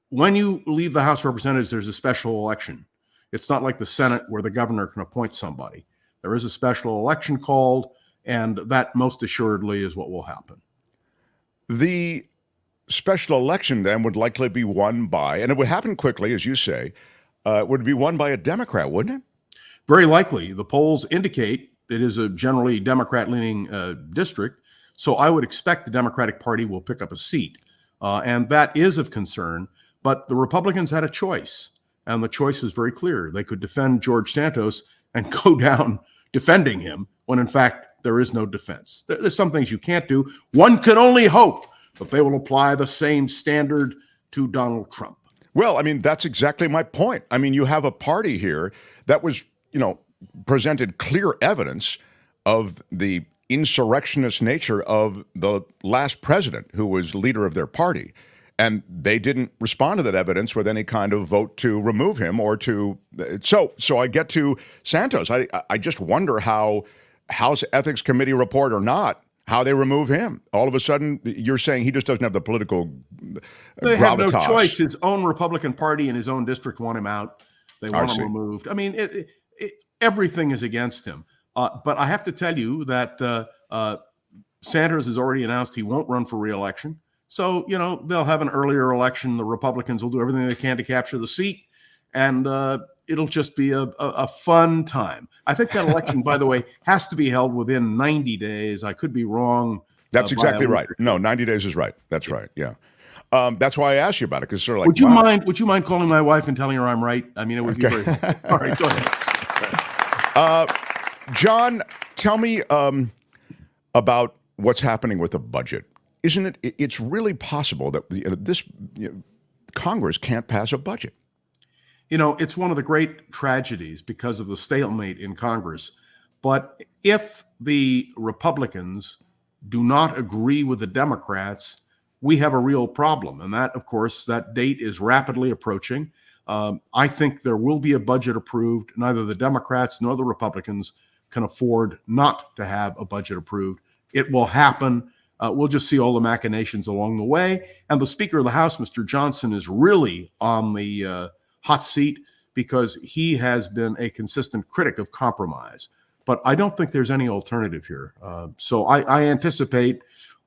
when you leave the House of Representatives, there's a special election. It's not like the Senate where the governor can appoint somebody. There is a special election called, and that most assuredly is what will happen. The special election then would likely be won by, and it would happen quickly, as you say, would be won by a Democrat, wouldn't it? Very likely. The polls indicate it is a generally Democrat-leaning district, so I would expect the Democratic Party will pick up a seat, and that is of concern. But the Republicans had a choice, and the choice was very clear. They could defend George Santos and go down defending him when, in fact, there is no defense. There's some things you can't do. One can only hope that they will apply the same standard to Donald Trump. Well, I mean, that's exactly my point. I mean, you have a party here that was, presented clear evidence of the insurrectionist nature of the last president who was leader of their party. And they didn't respond to that evidence with any kind of vote to remove him or to. So I get to Santos. I just wonder how House Ethics Committee report or not, how they remove him. All of a sudden, you're saying he just doesn't have the political They gravitas. have no choice. His own Republican Party in his own district want him out. They want him removed. I mean, everything is against him. But I have to tell you that Sanders has already announced he won't run for re-election. So, they'll have an earlier election. The Republicans will do everything they can to capture the seat. And it'll just be a fun time. I think that election, by the way, has to be held within 90 days. I could be wrong. That's exactly right. No, 90 days is right. That's right. Yeah. That's why I asked you about it, because sort of like, would you mind calling my wife and telling her I'm right? I mean, it would be very all right, go ahead. John, tell me about what's happening with the budget. Isn't it? It's really possible that this Congress can't pass a budget. It's one of the great tragedies because of the stalemate in Congress. But if the Republicans do not agree with the Democrats, we have a real problem. And that, of course, that date is rapidly approaching. I think there will be a budget approved. Neither the Democrats nor the Republicans can afford not to have a budget approved. It will happen. We'll just see all the machinations along the way. And the Speaker of the House, Mr. Johnson, is really on the hot seat because he has been a consistent critic of compromise. But I don't think there's any alternative here. So I anticipate,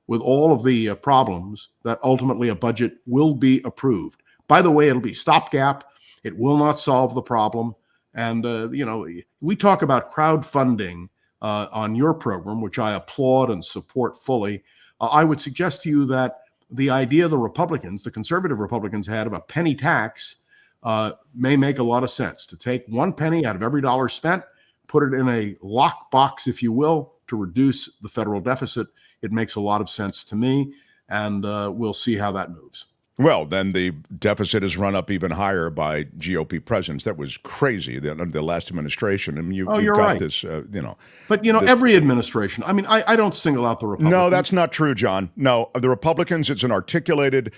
with all of the problems, that ultimately a budget will be approved. By the way, it'll be stopgap. It will not solve the problem. And, we talk about crowdfunding on your program, which I applaud and support fully. I would suggest to you that the idea the Republicans, the conservative Republicans, had of a penny tax may make a lot of sense. To take 1 penny out of every dollar spent, put it in a lockbox, if you will, to reduce the federal deficit. It makes a lot of sense to me, and we'll see how that moves. Well, then the deficit is run up even higher by GOP presidents. That was crazy, the last administration. And you've got right. this, But, every administration, I mean, I don't single out the Republicans. No, that's not true, John. No, the Republicans, it's an articulated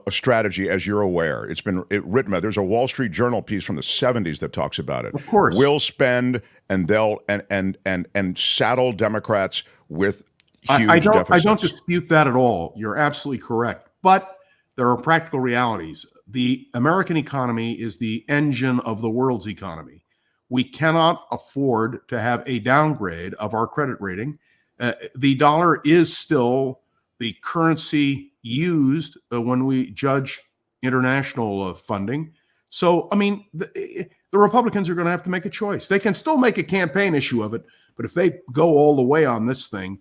strategy, as you're aware. It's been written about. There's a Wall Street Journal piece from the 70s that talks about it. Of course. Will spend, and they'll and saddle Democrats with huge deficits. I don't dispute that at all. You're absolutely correct. But there are practical realities. The American economy is the engine of the world's economy. We cannot afford to have a downgrade of our credit rating. The dollar is still the currency used when we judge international funding. So, I mean, the Republicans are going to have to make a choice. They can still make a campaign issue of it, but if they go all the way on this thing,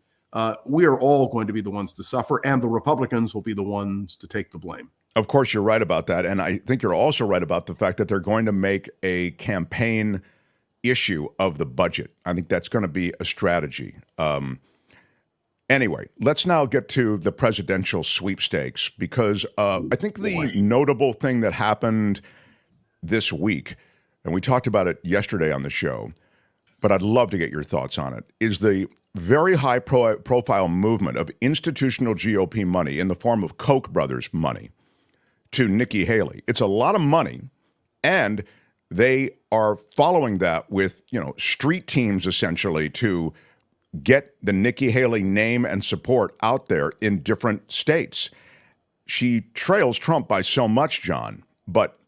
we are all going to be the ones to suffer, and the Republicans will be the ones to take the blame. Of course, you're right about that. And I think you're also right about the fact that they're going to make a campaign issue of the budget. I think that's going to be a strategy. Anyway, let's now get to the presidential sweepstakes, because I think the notable thing that happened this week, and we talked about it yesterday on the show, but I'd love to get your thoughts on it, is the very high profile movement of institutional GOP money in the form of Koch brothers money to Nikki Haley. It's a lot of money, and they are following that with, street teams essentially to get the Nikki Haley name and support out there in different states. She trails Trump by so much, John,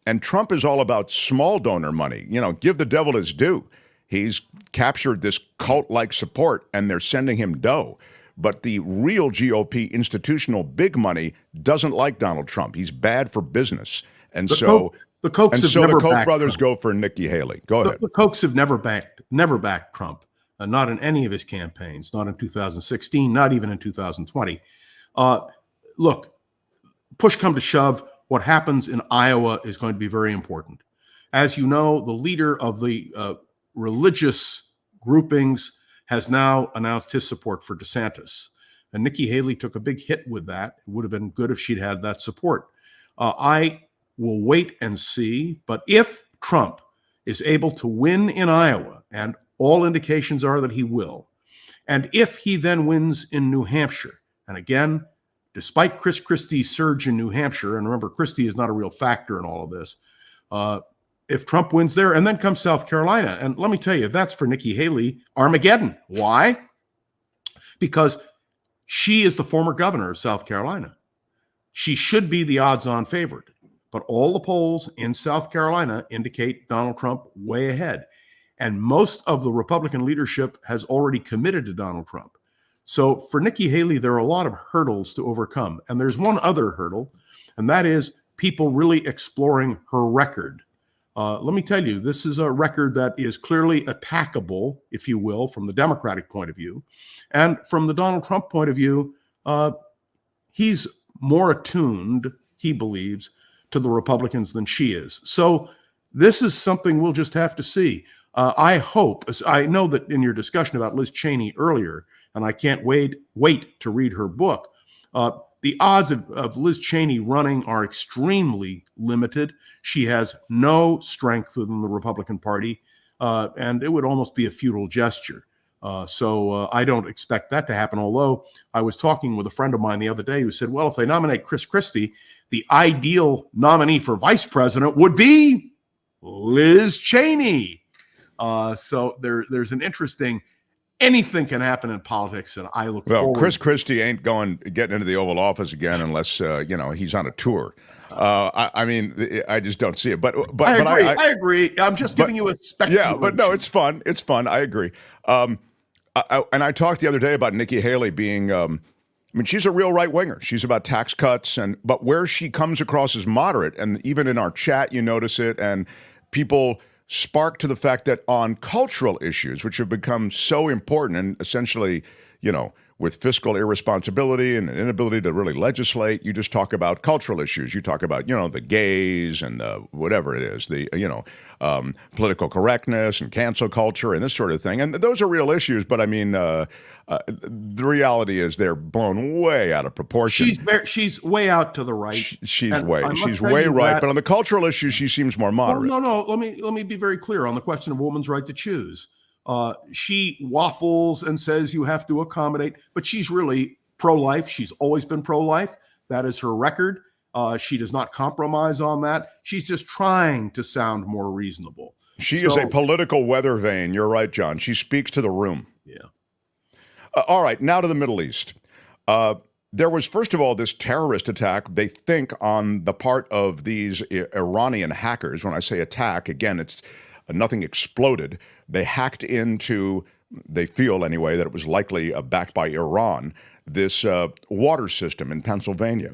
and Trump is all about small donor money. Give the devil his due. He's captured this cult-like support, and they're sending him dough. But the real GOP institutional big money doesn't like Donald Trump. He's bad for business. And the so Koch brothers go for Nikki Haley. Go ahead. The Kochs have never backed Trump, not in any of his campaigns, not in 2016, not even in 2020. Look, push come to shove, what happens in Iowa is going to be very important. As you know, the leader of the religious groupings has now announced his support for DeSantis. And Nikki Haley took a big hit with that. It would have been good if she'd had that support. I we'll wait and see. But if Trump is able to win in Iowa, and all indications are that he will, and if he then wins in New Hampshire, and again, despite Chris Christie's surge in New Hampshire, and remember, Christie is not a real factor in all of this, if Trump wins there, and then comes South Carolina, and let me tell you, that's for Nikki Haley, Armageddon. Why? Because she is the former governor of South Carolina. She should be the odds-on favorite, but all the polls in South Carolina indicate Donald Trump way ahead. And most of the Republican leadership has already committed to Donald Trump. So for Nikki Haley, there are a lot of hurdles to overcome. And there's one other hurdle, and that is people really exploring her record. Let me tell you, this is a record that is clearly attackable, if you will, from the Democratic point of view. And from the Donald Trump point of view, he's more attuned, he believes, to the Republicans than she is. So this is something we'll just have to see. I hope, I know that in your discussion about Liz Cheney earlier, and I can't wait to read her book, the odds of Liz Cheney running are extremely limited. She has no strength within the Republican Party, and it would almost be a futile gesture. So I don't expect that to happen, although I was talking with a friend of mine the other day who said, well, if they nominate Chris Christie, the ideal nominee for vice president would be Liz Cheney. So there's an interesting, anything can happen in politics, and I look forward. Chris Christie ain't getting into the Oval Office again unless he's on a tour. I mean, I just don't see it. But I agree. I'm just giving you a spectrum. Yeah, but no, it's fun. It's fun. I agree. And I talked the other day about Nikki Haley being. I mean, she's a real right winger. She's about tax cuts, but where she comes across as moderate, and even in our chat, you notice it, and people spark to the fact that on cultural issues, which have become so important, and essentially, with fiscal irresponsibility and an inability to really legislate, you just talk about cultural issues. You talk about, the gays and whatever it is, the, political correctness and cancel culture and this sort of thing. And those are real issues, but I mean, the reality is they're blown way out of proportion. She's way out to the right. She's way right. But on the cultural issues, she seems more moderate. Well, no. Let me be very clear on the question of a woman's right to choose. She waffles and says you have to accommodate, but she's really pro-life. She's always been pro-life. That is her record. She does not compromise on that. She's just trying to sound more reasonable. She is a political weather vane. You're right, John. She speaks to the room. Yeah. All right, now to the Middle East. There was, first of all, this terrorist attack, they think, on the part of these Iranian hackers. When I say attack, again, it's nothing exploded. They hacked into, they feel anyway, that it was likely backed by Iran, this water system in Pennsylvania.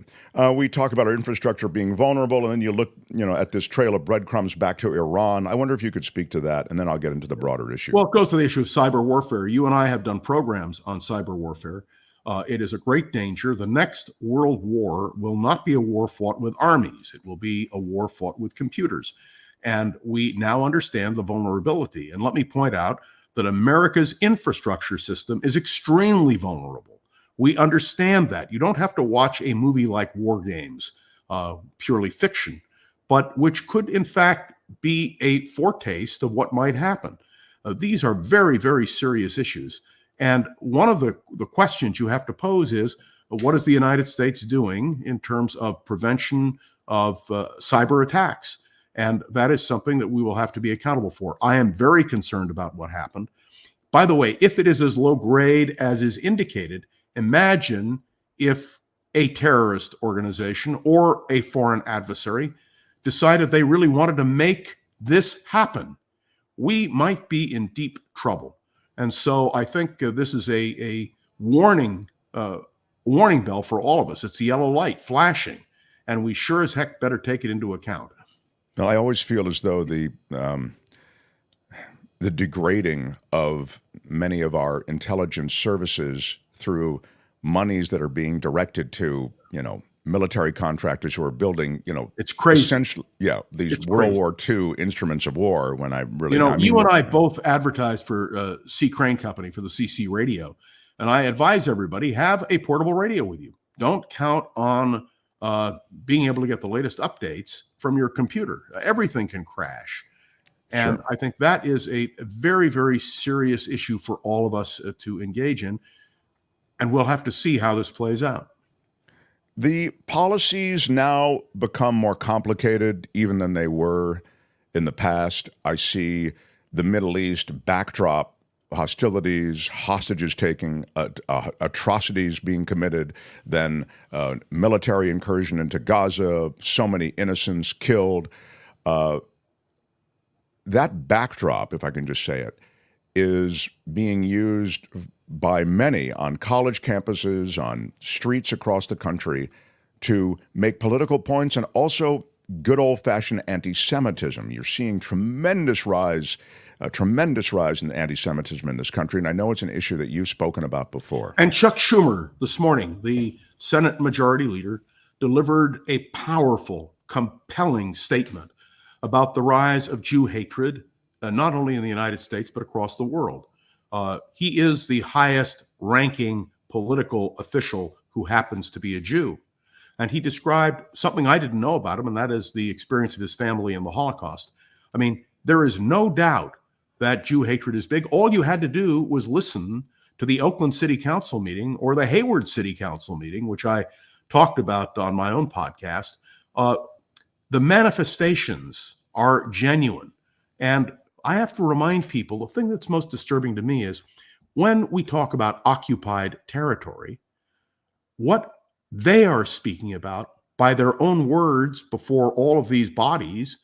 We talk about our infrastructure being vulnerable, and then you look, at this trail of breadcrumbs back to Iran. I wonder if you could speak to that, and then I'll get into the broader issue. Well, it goes to the issue of cyber warfare. You and I have done programs on cyber warfare. It is a great danger. The next world war will not be a war fought with armies. It will be a war fought with computers. And we now understand the vulnerability. And let me point out that America's infrastructure system is extremely vulnerable. We understand that. You don't have to watch a movie like War Games, purely fiction, but which could, in fact, be a foretaste of what might happen. These are very, very serious issues. And one of the questions you have to pose is, what is the United States doing in terms of prevention of cyber attacks? And that is something that we will have to be accountable for. I am very concerned about what happened. By the way, if it is as low grade as is indicated, imagine if a terrorist organization or a foreign adversary decided they really wanted to make this happen. We might be in deep trouble. And so I think this is a warning bell for all of us. It's the yellow light flashing, and we sure as heck better take it into account. Well, I always feel as though the degrading of many of our intelligence services through monies that are being directed to, military contractors who are building, it's crazy. Essentially, these World War II instruments of war. When I really, you and I both advertised for C. Crane Company for the CC radio, and I advise everybody, have a portable radio with you. Don't count on being able to get the latest updates from your computer. Everything can crash. And Sure. I think that is a very, very serious issue for all of us to engage in. And we'll have to see how this plays out. The policies now become more complicated even than they were in the past. I see the Middle East backdrop, hostilities, hostages taking, atrocities being committed, then military incursion into Gaza, so many innocents killed. That backdrop, if I can just say it, is being used by many on college campuses, on streets across the country, to make political points and also good old-fashioned anti-Semitism. You're seeing tremendous rise in anti-Semitism in this country, and I know it's an issue that you've spoken about before. And Chuck Schumer this morning, the Senate Majority Leader, delivered a powerful, compelling statement about the rise of Jew hatred, not only in the United States, but across the world. He is the highest ranking political official who happens to be a Jew. And he described something I didn't know about him, and that is the experience of his family in the Holocaust. I mean, there is no doubt that Jew hatred is big. All you had to do was listen to the Oakland City Council meeting or the Hayward City Council meeting, which I talked about on my own podcast. The manifestations are genuine. And I have to remind people, the thing that's most disturbing to me is when we talk about occupied territory, what they are speaking about by their own words before all of these bodies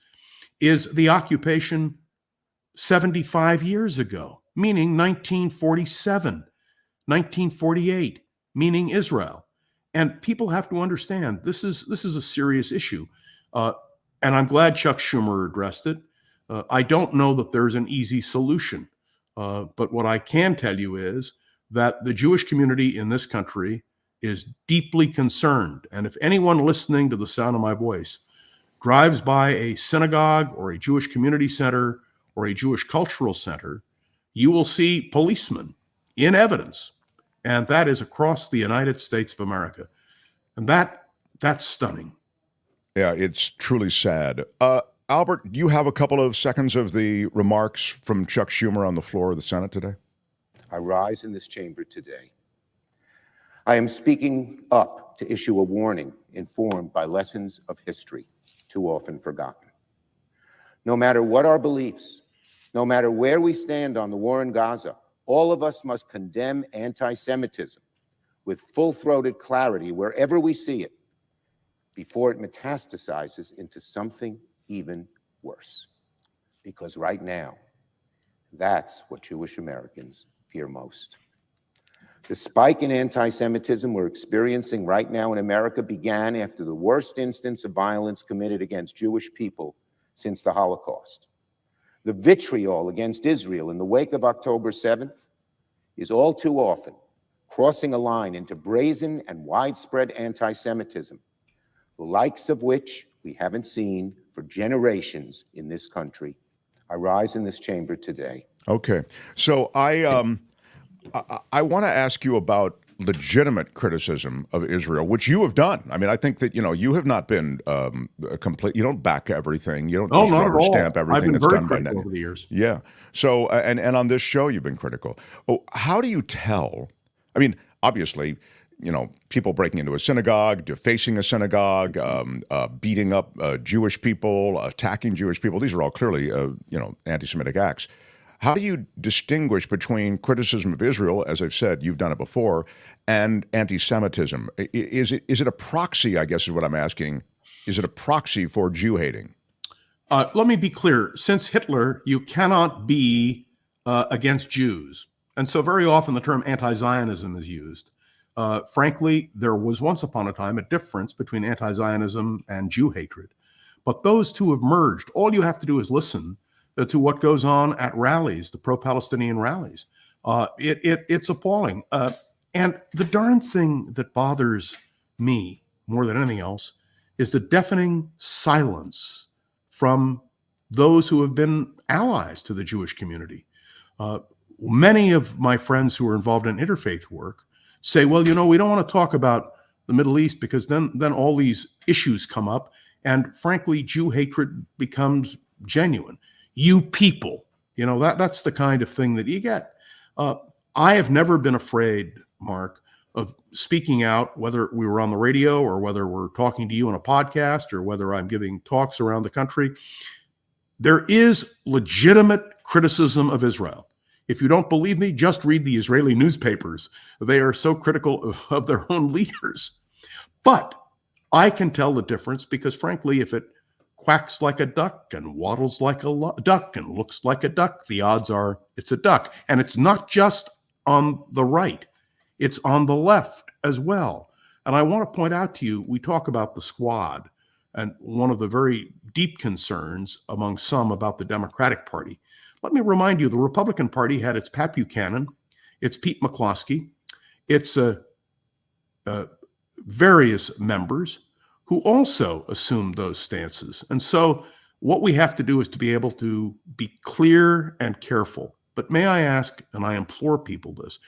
is the occupation 75 years ago, meaning 1947, 1948, meaning Israel. And people have to understand this is a serious issue. And I'm glad Chuck Schumer addressed it. I don't know that there's an easy solution. But what I can tell you is that the Jewish community in this country is deeply concerned. And if anyone listening to the sound of my voice drives by a synagogue or a Jewish community center or a Jewish cultural center, you will see policemen in evidence. And that is across the United States of America. And that's stunning. Yeah, it's truly sad. Albert, do you have a couple of seconds of the remarks from Chuck Schumer on the floor of the Senate today? I rise in this chamber today. I am speaking up to issue a warning informed by lessons of history too often forgotten. No matter what our beliefs, no matter where we stand on the war in Gaza, all of us must condemn anti-Semitism with full-throated clarity wherever we see it before it metastasizes into something even worse. Because right now, that's what Jewish Americans fear most. The spike in anti-Semitism we're experiencing right now in America began after the worst instance of violence committed against Jewish people since the Holocaust. The vitriol against Israel in the wake of October 7th is all too often crossing a line into brazen and widespread anti-Semitism, the likes of which we haven't seen for generations in this country. I rise in this chamber today. Okay. So I want to ask you about legitimate criticism of Israel, which you have done. I mean, I think that, you have not been complete. You don't back everything. You don't just rubber stamp everything that's done by Net over the years. Yeah. So, and on this show, you've been critical. Oh, how do you tell? I mean, obviously, people breaking into a synagogue, defacing a synagogue, beating up Jewish people, attacking Jewish people. These are all clearly, anti-Semitic acts. How do you distinguish between criticism of Israel, as I've said, you've done it before, and anti-Semitism? Is it a proxy, I guess is what I'm asking. Is it a proxy for Jew hating? Let me be clear. Since Hitler, you cannot be against Jews. And so very often the term anti-Zionism is used. Frankly, there was once upon a time a difference between anti-Zionism and Jew hatred. But those two have merged. All you have to do is listen to what goes on at rallies, the pro-Palestinian rallies. It's appalling. And the darn thing that bothers me more than anything else is the deafening silence from those who have been allies to the Jewish community. Many of my friends who are involved in interfaith work say, well, we don't want to talk about the Middle East because then all these issues come up And frankly, Jew hatred becomes genuine. You people, that's the kind of thing that you get. I have never been afraid, Mark, of speaking out, whether we were on the radio or whether we're talking to you on a podcast or whether I'm giving talks around the country. There is legitimate criticism of Israel. If you don't believe me, just read the Israeli newspapers. They are so critical of their own leaders. But I can tell the difference because, frankly, if it quacks like a duck and waddles like a duck and looks like a duck, the odds are it's a duck. And it's not just on the right. It's on the left as well. And I want to point out to you, we talk about the squad, and one of the very deep concerns among some about the Democratic Party. Let me remind you, the Republican Party had its Pat Buchanan, its Pete McCloskey, its various members who also assumed those stances. And so what we have to do is to be able to be clear and careful. But may I ask, and I implore people this,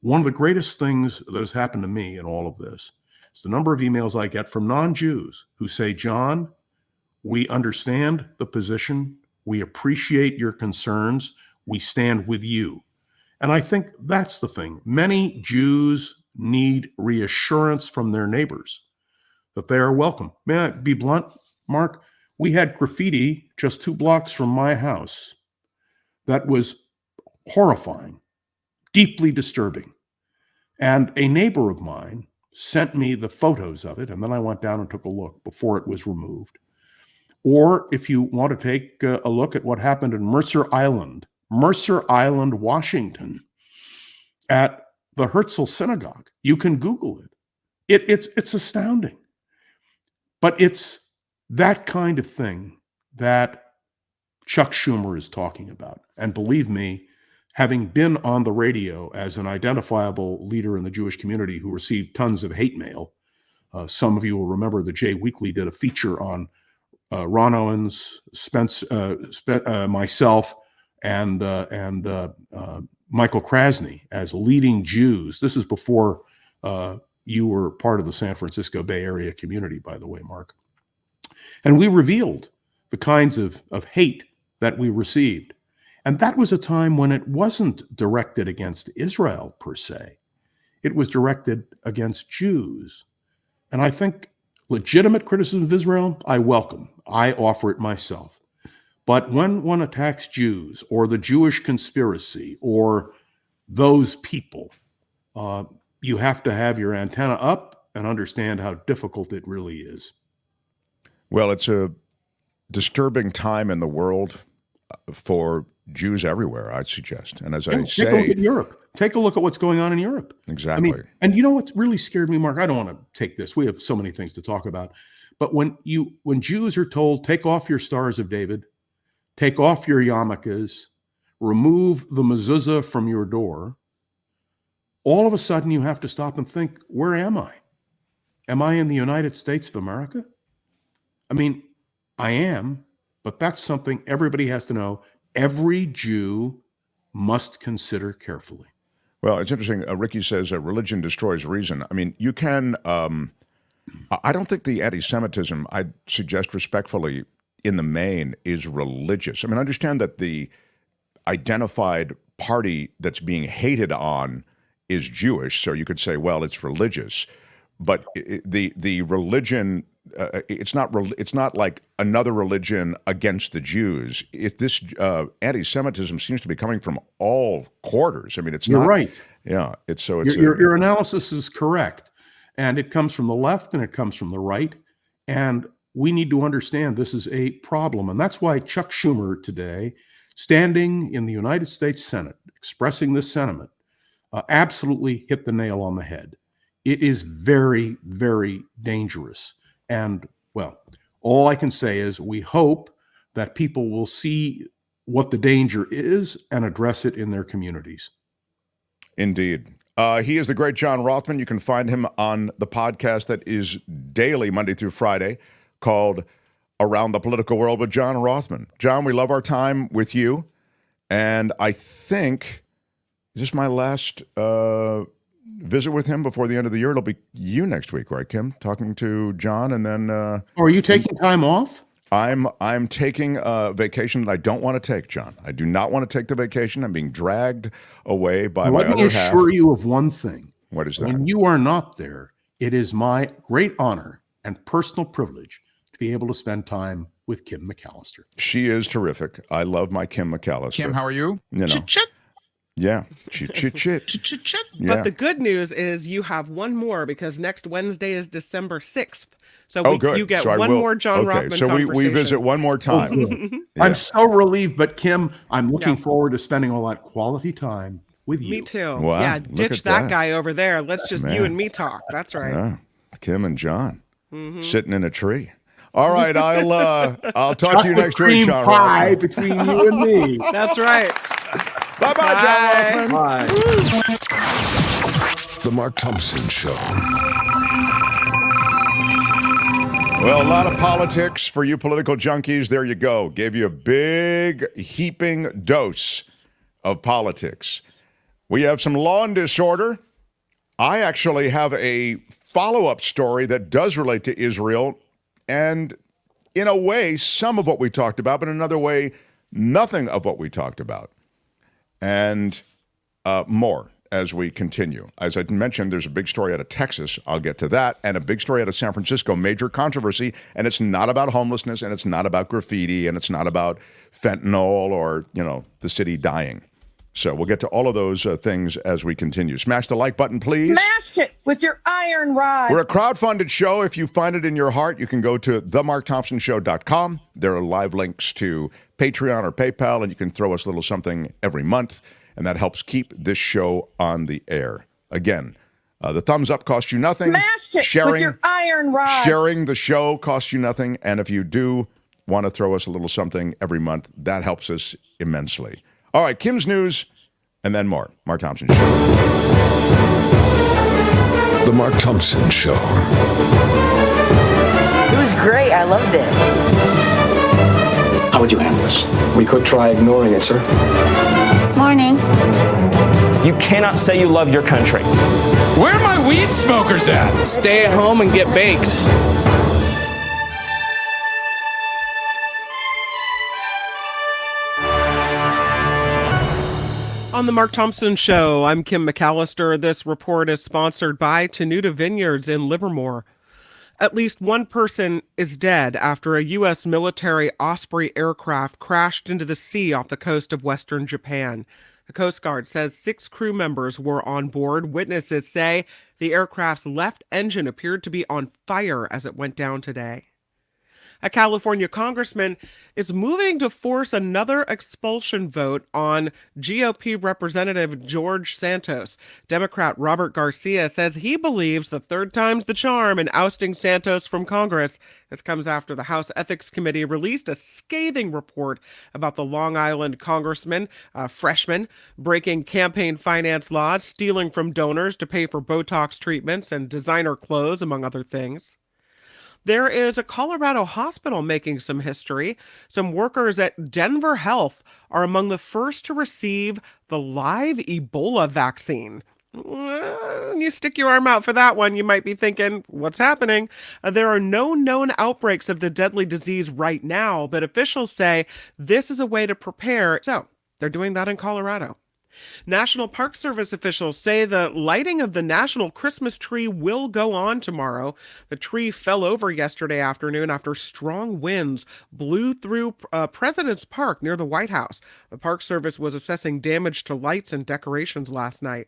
one of the greatest things that has happened to me in all of this is the number of emails I get from non-Jews who say, John, we understand the position. We appreciate your concerns. We stand with you. And I think that's the thing. Many Jews need reassurance from their neighbors that they are welcome. May I be blunt, Mark? We had graffiti just 2 blocks from my house that was horrifying, deeply disturbing. And a neighbor of mine sent me the photos of it, and then I went down and took a look before it was removed. Or if you want to take a look at what happened in Mercer Island, Washington, at the Herzl Synagogue, you can Google it. It's astounding. But it's that kind of thing that Chuck Schumer is talking about. And believe me, having been on the radio as an identifiable leader in the Jewish community who received tons of hate mail, some of you will remember that Jay Weekly did a feature on Ron Owens, myself, and Michael Krasny as leading Jews. This is before you were part of the San Francisco Bay Area community, by the way, Mark. And we revealed the kinds of hate that we received. And that was a time when it wasn't directed against Israel per se. It was directed against Jews. And I think legitimate criticism of Israel, I welcome. I offer it myself. But when one attacks Jews or the Jewish conspiracy or those people, you have to have your antenna up and understand how difficult it really is. Well, it's a disturbing time in the world for Jews everywhere, I'd suggest. And as I say, take a look at Europe. Take a look at what's going on in Europe. Exactly. And you know what's really scared me, Mark? I don't want to take this. We have so many things to talk about. But when Jews are told, take off your Stars of David, take off your yarmulkes, remove the mezuzah from your door, all of a sudden you have to stop and think, where am I? Am I in the United States of America? I mean, I am, but that's something everybody has to know. Every Jew must consider carefully. Well, it's interesting. Ricky says religion destroys reason. I mean, you can, I don't think the anti-Semitism, I'd suggest respectfully, in the main, is religious. I mean, understand that the identified party that's being hated on is Jewish, so you could say, well, it's religious. But the religion, it's not like another religion against the Jews. If this anti-Semitism seems to be coming from all quarters. I mean, it's You're not right. Yeah, Your analysis is correct, and it comes from the left and it comes from the right, and we need to understand this is a problem, and that's why Chuck Schumer today, standing in the United States Senate, expressing this sentiment, absolutely hit the nail on the head. It is very, very dangerous. And, well, all I can say is we hope that people will see what the danger is and address it in their communities. Indeed. He is the great John Rothmann. You can find him on the podcast that is daily, Monday through Friday, called Around the Political World with John Rothmann. John, we love our time with you. And I think, is this my last visit with him before the end of the year. It'll be you next week, right, Kim? Talking to John, and then. Are you taking time off? I'm taking a vacation that I don't want to take, John. I do not want to take the vacation. I'm being dragged away by my other half. Let me assure you of one thing. What is that? When you are not there, it is my great honor and personal privilege to be able to spend time with Kim McAllister. She is terrific. I love my Kim McAllister. Kim, how are you? You know. Yeah. Chit. Yeah. But the good news is you have one more because next Wednesday is December 6th. So good. you get So one more John Rothmann so conversation. we visit one more time. Yeah. I'm so relieved, but Kim, I'm looking forward to spending all that quality time with you. Me too. Wow, yeah, look ditch at that that. guy over there. Let's just Man. you and me talk. That's right. Yeah. Kim and John sitting in a tree. All right, I'll talk to you next week, John pie Rothmann. between you and me. That's right. Bye-bye, John Rothmann. The Mark Thompson Show. Well, a lot of politics for you political junkies. There you go. Gave you a big heaping dose of politics. We have some law and disorder. I actually have a follow-up story that does relate to Israel, and in a way, some of what we talked about, but in another way, nothing of what we talked about. And more as we continue. As I mentioned, there's a big story out of Texas. I'll get to that. And a big story out of San Francisco, major controversy. And it's not about homelessness, and it's not about graffiti, and it's not about fentanyl or, the city dying. So we'll get to all of those things as we continue. Smash the like button, please. Smash it with your iron rod. We're a crowdfunded show. If you find it in your heart, you can go to themarkthompsonshow.com. There are live links to Patreon or PayPal, and you can throw us a little something every month, and that helps keep this show on the air. Again, the thumbs up costs you nothing. Smash it with your iron rod. Sharing the show costs you nothing, and if you do want to throw us a little something every month, that helps us immensely. All right, Kim's News, and then more. Mark Thompson Show. The Mark Thompson Show. It was great. I loved it. How would you handle this? We could try ignoring it, sir. Morning. You cannot say you love your country. Where are my weed smokers at? Stay at home and get baked. On the Mark Thompson Show, I'm Kim McAllister. This report is sponsored by Tenuta Vineyards in Livermore. At least one person is dead after a U.S. military Osprey aircraft crashed into the sea off the coast of western Japan. The Coast Guard says 6 crew members were on board. Witnesses say the aircraft's left engine appeared to be on fire as it went down today. A California congressman is moving to force another expulsion vote on GOP Representative George Santos. Democrat Robert Garcia says he believes the third time's the charm in ousting Santos from Congress. This comes after the House Ethics Committee released a scathing report about the Long Island congressman, freshman, breaking campaign finance laws, stealing from donors to pay for Botox treatments and designer clothes, among other things. There is a Colorado hospital making some history. Some workers at Denver Health are among the first to receive the live Ebola vaccine. You stick your arm out for that one, you might be thinking, what's happening? There are no known outbreaks of the deadly disease right now, but officials say this is a way to prepare. So they're doing that in Colorado. National Park Service officials say the lighting of the national Christmas tree will go on tomorrow. The tree fell over yesterday afternoon after strong winds blew through President's Park near the White House. The Park Service was assessing damage to lights and decorations last night.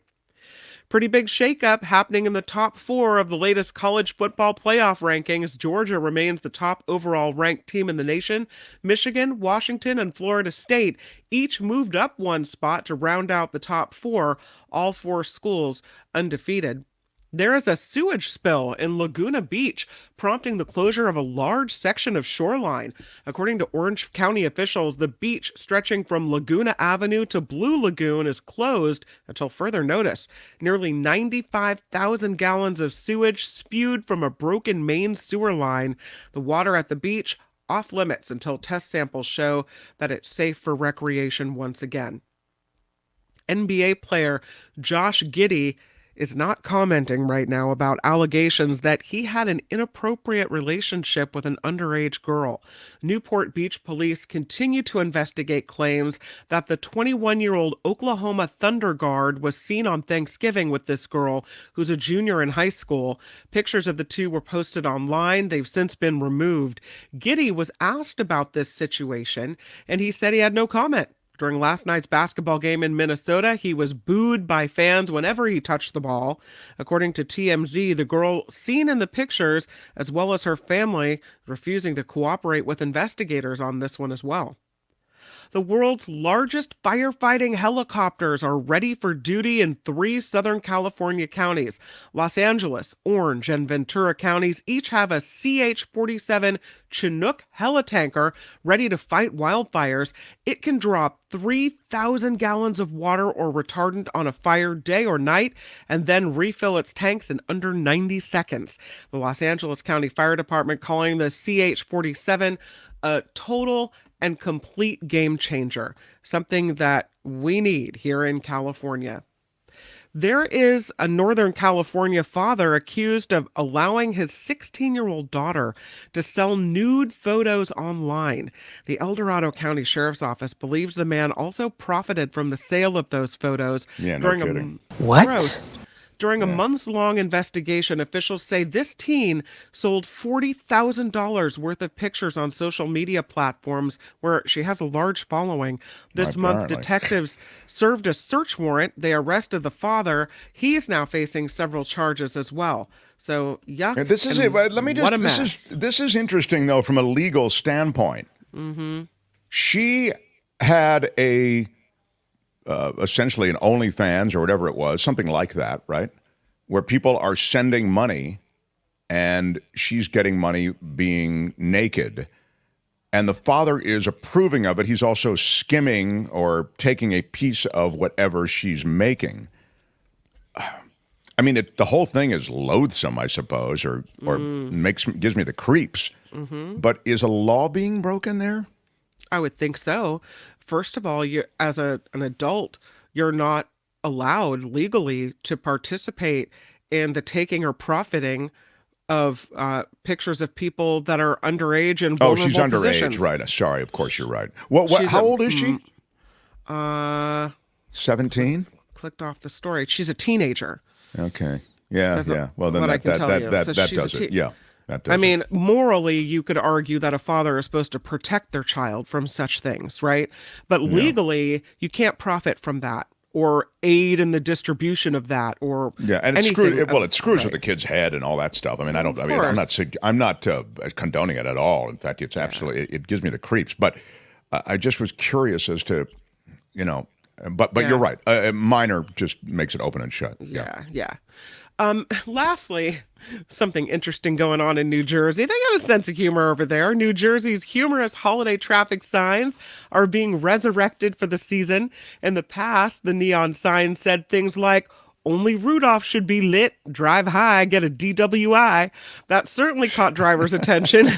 Pretty big shakeup happening in the top 4 of the latest college football playoff rankings. Georgia remains the top overall ranked team in the nation. Michigan, Washington, and Florida State each moved up one spot to round out the top 4, all 4 schools undefeated. There is a sewage spill in Laguna Beach, prompting the closure of a large section of shoreline. According to Orange County officials, the beach stretching from Laguna Avenue to Blue Lagoon is closed until further notice. Nearly 95,000 gallons of sewage spewed from a broken main sewer line. The water at the beach off limits until test samples show that it's safe for recreation once again. NBA player Josh Giddey is not commenting right now about allegations that he had an inappropriate relationship with an underage girl. Newport Beach police continue to investigate claims that the 21-year-old Oklahoma Thunder guard was seen on Thanksgiving with this girl, who's a junior in high school. Pictures of the two were posted online. They've since been removed. Giddey was asked about this situation, and he said he had no comment. During last night's basketball game in Minnesota, he was booed by fans whenever he touched the ball. According to TMZ, the girl seen in the pictures, as well as her family, refusing to cooperate with investigators on this one as well. The world's largest firefighting helicopters are ready for duty in 3 Southern California counties. Los Angeles, Orange, and Ventura counties each have a CH-47 Chinook helitanker ready to fight wildfires. It can drop 3,000 gallons of water or retardant on a fire day or night and then refill its tanks in under 90 seconds. The Los Angeles County Fire Department calling the CH-47 a total and complete game changer, something that we need here in California. There is a Northern California father accused of allowing his 16-year-old daughter to sell nude photos online. The El Dorado County Sheriff's Office believes the man also profited from the sale of those photos during a months-long investigation. Officials say this teen sold $40,000 worth of pictures on social media platforms where she has a large following. This month, detectives served a search warrant. They arrested the father. He is now facing several charges as well. So, yuck. And this is it. Let me just. This is interesting though from a legal standpoint. Mm-hmm. She had a. Essentially an OnlyFans or whatever it was, something like that, right? Where people are sending money and she's getting money being naked. And the father is approving of it. He's also skimming or taking a piece of whatever she's making. I mean, the whole thing is loathsome, I suppose, or gives me the creeps. Mm-hmm. But is a law being broken there? I would think so. First of all, you as an adult, you're not allowed legally to participate in the taking or profiting of pictures of people that are underage and vulnerable she's underage, positions. Right? Sorry, of course you're right. How old is she? 17. Clicked off the story. She's a teenager. Okay. Yeah. Well, then that does it. Yeah. I mean, morally, you could argue that a father is supposed to protect their child from such things, right? But legally, you can't profit from that or aid in the distribution of that or and it screws with the kid's head and all that stuff. I mean, I'm not condoning it at all. In fact, it's absolutely it gives me the creeps. But I just was curious as to, but you're right. Minor just makes it open and shut. Yeah. Lastly, something interesting going on in New Jersey. They got a sense of humor over there. New Jersey's humorous holiday traffic signs are being resurrected for the season. In the past, the neon signs said things like, "Only Rudolph should be lit, drive high, get a DWI." That certainly caught drivers' attention.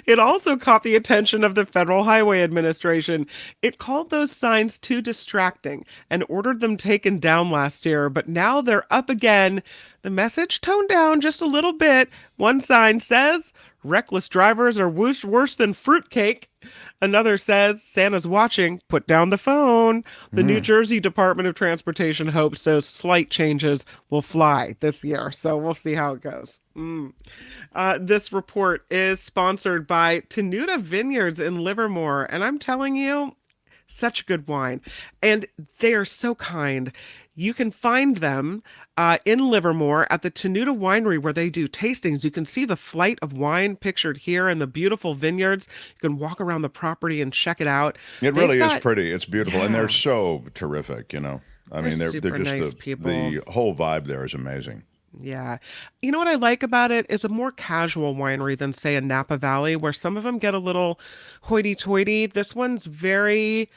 It also caught the attention of the Federal Highway Administration. It called those signs too distracting and ordered them taken down last year, but now they're up again. The message toned down just a little bit. One sign says, "Reckless drivers are worse than fruitcake." Another says, "Santa's watching, put down the phone." The New Jersey Department of Transportation hopes those slight changes will fly this year. So we'll see how it goes. This report is sponsored by Tenuta Vineyards in Livermore. And I'm telling you, such good wine. And they are so kind. You can find them in Livermore at the Tenuta Winery where they do tastings. You can see the flight of wine pictured here and the beautiful vineyards. You can walk around the property and check it out. It really is pretty. It's beautiful. And they're so terrific, I mean, they're super just nice people. The whole vibe there is amazing. Yeah. You know what I like about it is a more casual winery than, say, a Napa Valley, where some of them get a little hoity-toity. This one's very,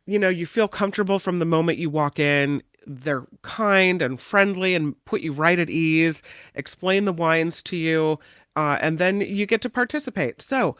you feel comfortable from the moment you walk in. They're kind and friendly and put you right at ease, explain the wines to you, and then you get to participate. So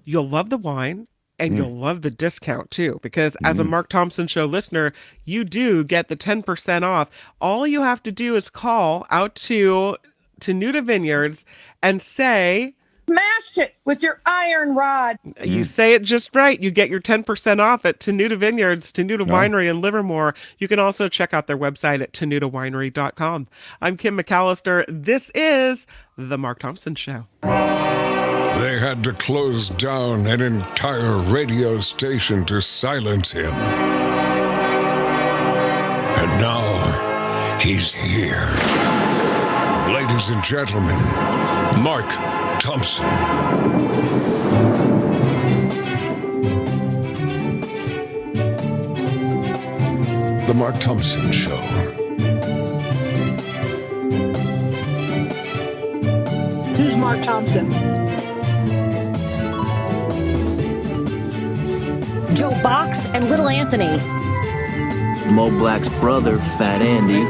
you'll love the wine. And you'll love the discount too, because as a Mark Thompson Show listener, you do get the 10% off. All you have to do is call out to Tenuta Vineyards and say, Smashed it with your iron rod. You say it just right. You get your 10% off at Tenuta Vineyards, Tenuta Winery in Livermore. You can also check out their website at tenutawinery.com. I'm Kim McAllister. This is The Mark Thompson Show. They had to close down an entire radio station to silence him. And now he's here. Ladies and gentlemen, Mark Thompson. The Mark Thompson Show. Who's Mark Thompson? Joe Box and Little Anthony. Mo Black's brother, Fat Andy.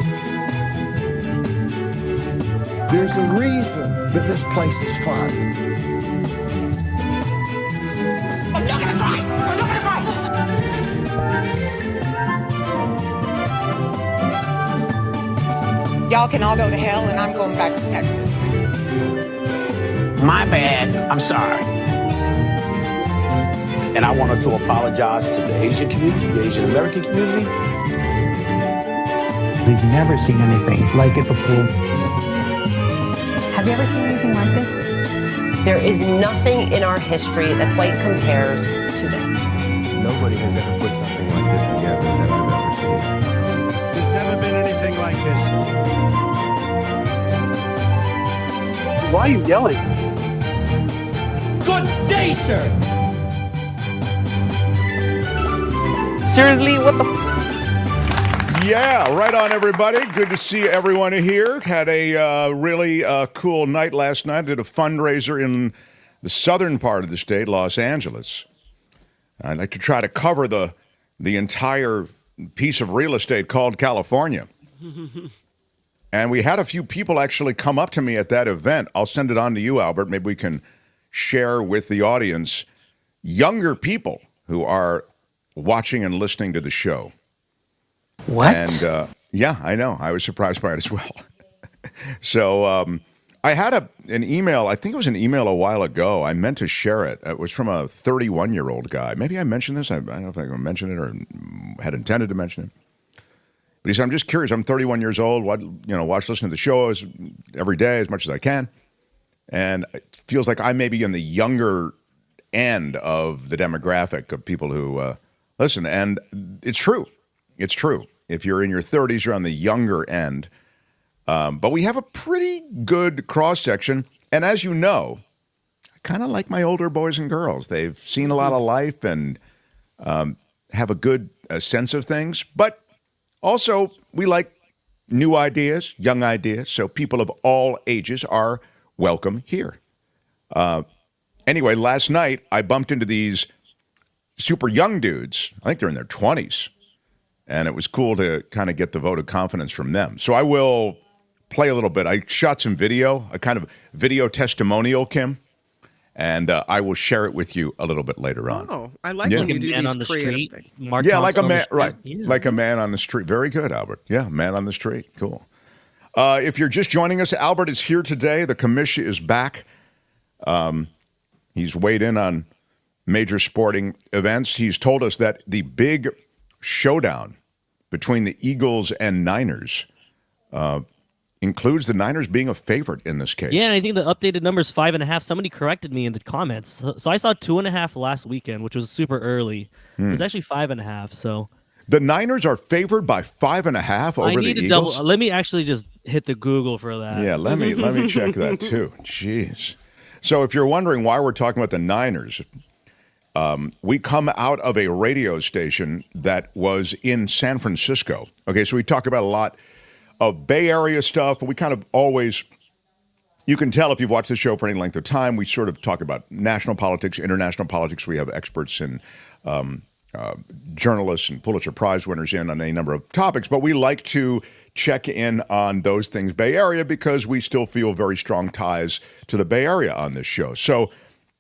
There's a reason that this place is fun. I'm not gonna cry! I'm not gonna cry! Y'all can all go to hell, and I'm going back to Texas. My bad. I'm sorry. And I wanted to apologize to the Asian community, the Asian American community. We've never seen anything like it before. Have you ever seen anything like this? There is nothing in our history that quite compares to this. Nobody has ever put something like this together that I've ever seen. There's never been anything like this. Why are you yelling? Good day, sir! Seriously, what the? Yeah, right on, everybody. Good to see everyone here. Had a really cool night last night. Did a fundraiser in the southern part of the state, Los Angeles. I'd like to try to cover the entire piece of real estate called California. And we had a few people actually come up to me at that event. I'll send it on to you, Albert. Maybe we can share with the audience younger people who are watching and listening to the show. What? And yeah, I know. I was surprised by it as well. So I had an email. I think it was an email a while ago. I meant to share it. It was from a 31-year-old guy. Maybe I mentioned this. I don't know if I mentioned it or had intended to mention it. But he said, I'm just curious. I'm 31 years old. Watch, listen to the shows every day as much as I can. And it feels like I may be in the younger end of the demographic of people who listen. And it's true. It's true. If you're in your 30s, you're on the younger end. But we have a pretty good cross-section. And as you know, I kind of like my older boys and girls. They've seen a lot of life and have a good sense of things. But also, we like new ideas, young ideas. So people of all ages are welcome here. Anyway, last night, I bumped into these super young dudes. I think they're in their 20s. And it was cool to kind of get the vote of confidence from them. So I will play a little bit. I shot some video, a kind of video testimonial, Kim, and I will share it with you a little bit later on. Oh, I like when you do man these on the creative street. things. Mark Yeah, Thompson like a on the man, street. right? Yeah. Like a man on the street. Very good, Albert. Yeah, man on the street. Cool. If you're just joining us, Albert is here today. The commission is back. He's weighed in on major sporting events. He's told us that the big showdown between the Eagles and Niners includes the Niners being a favorite in this case. Yeah, and I think the updated number is 5.5. Somebody corrected me in the comments. So I saw 2.5 last weekend, which was super early. It was actually 5.5. So the Niners are favored by 5.5 over the Eagles. Let me actually just hit the Google for that. Yeah, let me check that too. Jeez. So if you're wondering why we're talking about the Niners, we come out of a radio station that was in San Francisco. Okay, so we talk about a lot of Bay Area stuff. We kind of always, you can tell if you've watched the show for any length of time, we sort of talk about national politics, international politics. We have experts and journalists and Pulitzer Prize winners in on a number of topics. But we like to check in on those things Bay Area because we still feel very strong ties to the Bay Area on this show. So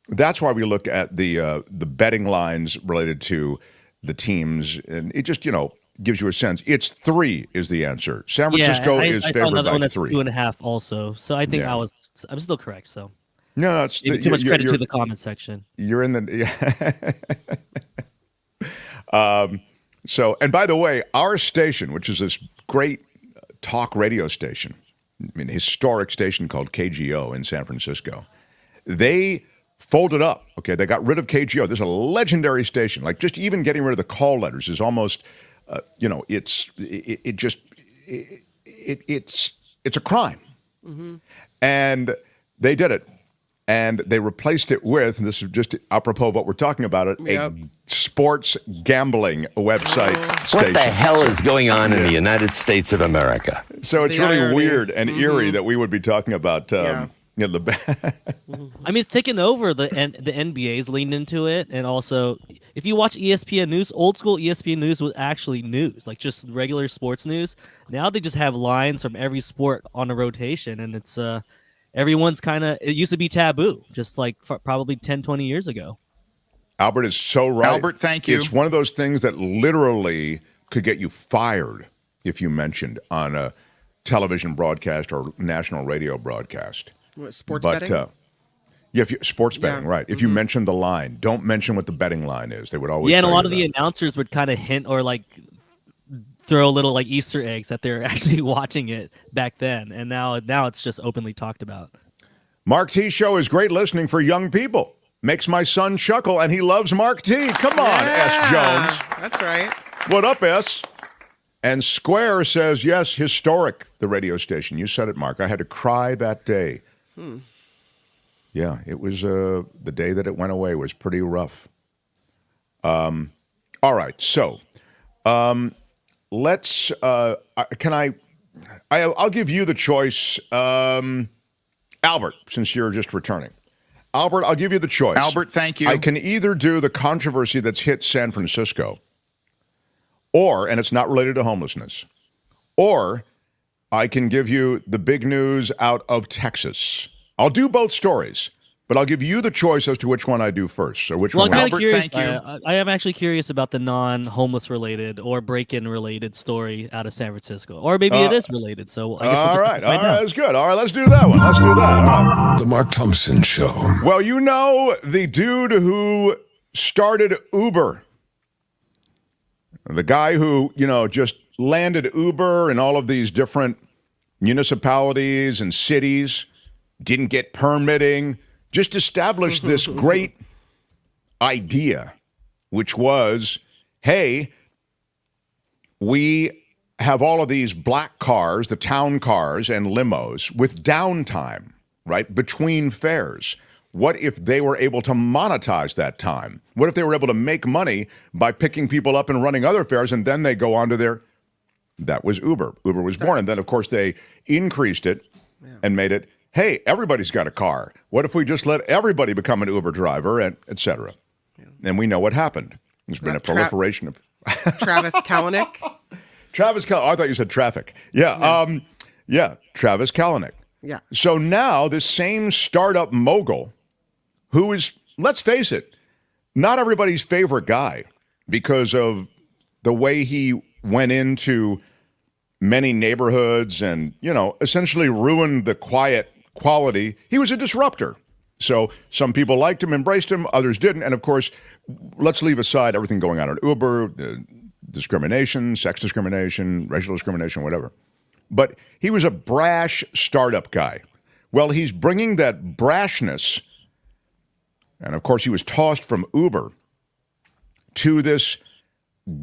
that's why we look at the betting lines related to the teams, and it just gives you a sense. It's 3 is the answer. San Francisco is I saw favored another by one that's 3. 2.5 also. So I think I'm still correct. So no, it's too much credit to the comment section. You're in the. So, and by the way, our station, which is this great talk radio station, historic station called KGO in San Francisco, they folded up. Okay, they got rid of KGO. This is a legendary station. Like just even getting rid of the call letters is almost, it's a crime, and they did it. And they replaced it with, and this is just apropos of what we're talking about, a sports gambling website station. What the hell is going on in the United States of America? So it's really weird and eerie that we would be talking about I mean, it's taken over. The NBA's leaned into it. And also, if you watch ESPN News, old school ESPN News was actually news, like just regular sports news. Now they just have lines from every sport on a rotation, and it's everyone's it used to be taboo, just like probably 10, 20 years ago. Albert is so right. Albert, thank you. It's one of those things that literally could get you fired if you mentioned on a television broadcast or national radio broadcast. What, sports betting? If sports betting, right. If you mention the line, don't mention what the betting line is. They would always and a lot of the announcers would kind of hint or throw a little Easter eggs that they're actually watching it back then, and now it's just openly talked about. Mark T show is great listening for young people. Makes my son chuckle, and he loves Mark T. Come on, S. Jones. That's right. What up, S? And Square says, yes, historic, the radio station. You said it, Mark. I had to cry that day. Yeah, it was the day that it went away was pretty rough. All right, so let's. I'll give you the choice, Albert, since you're just returning. Albert, I'll give you the choice. Albert, thank you. I can either do the controversy that's hit San Francisco, and it's not related to homelessness, or I can give you the big news out of Texas. I'll do both stories, but I'll give you the choice as to which one I do first. So which one? I'm curious. I am actually curious about the non-homeless related or break-in related story out of San Francisco, or maybe it is related. So I guess all right, that's good. All right, let's do that one. Let's do that. All right. The Mark Thompson Show. Well, the dude who started Uber, the guy who just landed Uber in all of these different municipalities and cities, didn't get permitting. Just established this great idea, which was, hey, we have all of these black cars, the town cars and limos with downtime, right, between fares. What if they were able to monetize that time? What if they were able to make money by picking people up and running other fares, and then they go on to their... That was Uber. Uber was born. And then, of course, they increased it and made it, hey, everybody's got a car. What if we just let everybody become an Uber driver, and et cetera? And we know what happened. There's been a proliferation of... Travis Kalanick? Travis Kalanick. I thought you said traffic. Yeah, Travis Kalanick. Yeah. So now this same startup mogul, who is, let's face it, not everybody's favorite guy because of the way he went into many neighborhoods and, essentially ruined the quiet quality. He was a disruptor. So some people liked him, embraced him, others didn't. And of course, let's leave aside everything going on at Uber, discrimination, sex discrimination, racial discrimination, whatever. But he was a brash startup guy. Well, he's bringing that brashness, and of course he was tossed from Uber, to this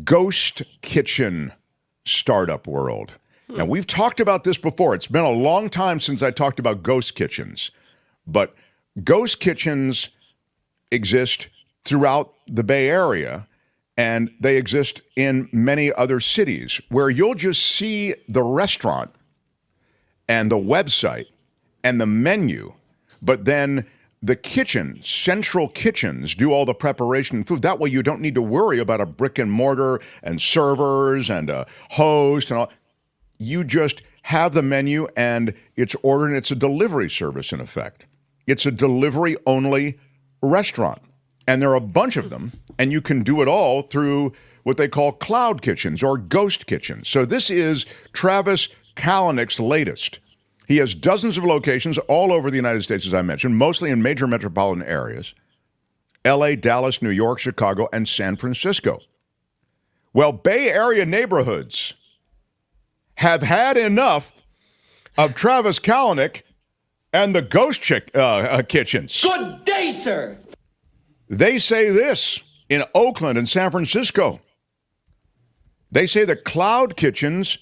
ghost kitchen startup world. Now, we've talked about this before. It's been a long time since I talked about ghost kitchens, but ghost kitchens exist throughout the Bay Area, and they exist in many other cities where you'll just see the restaurant and the website and the menu, but then the kitchen, central kitchens, do all the preparation and food. That way you don't need to worry about a brick and mortar and servers and a host and all. You just have the menu and it's ordered, and it's a delivery service in effect. It's a delivery-only restaurant. And there are a bunch of them, and you can do it all through what they call cloud kitchens or ghost kitchens. So this is Travis Kalanick's latest. He has dozens of locations all over the United States, as I mentioned, mostly in major metropolitan areas: LA, Dallas, New York, Chicago, and San Francisco. Well, Bay Area neighborhoods have had enough of Travis Kalanick and the ghost kitchens. Good day, sir. They say this in Oakland and San Francisco. They say the cloud kitchens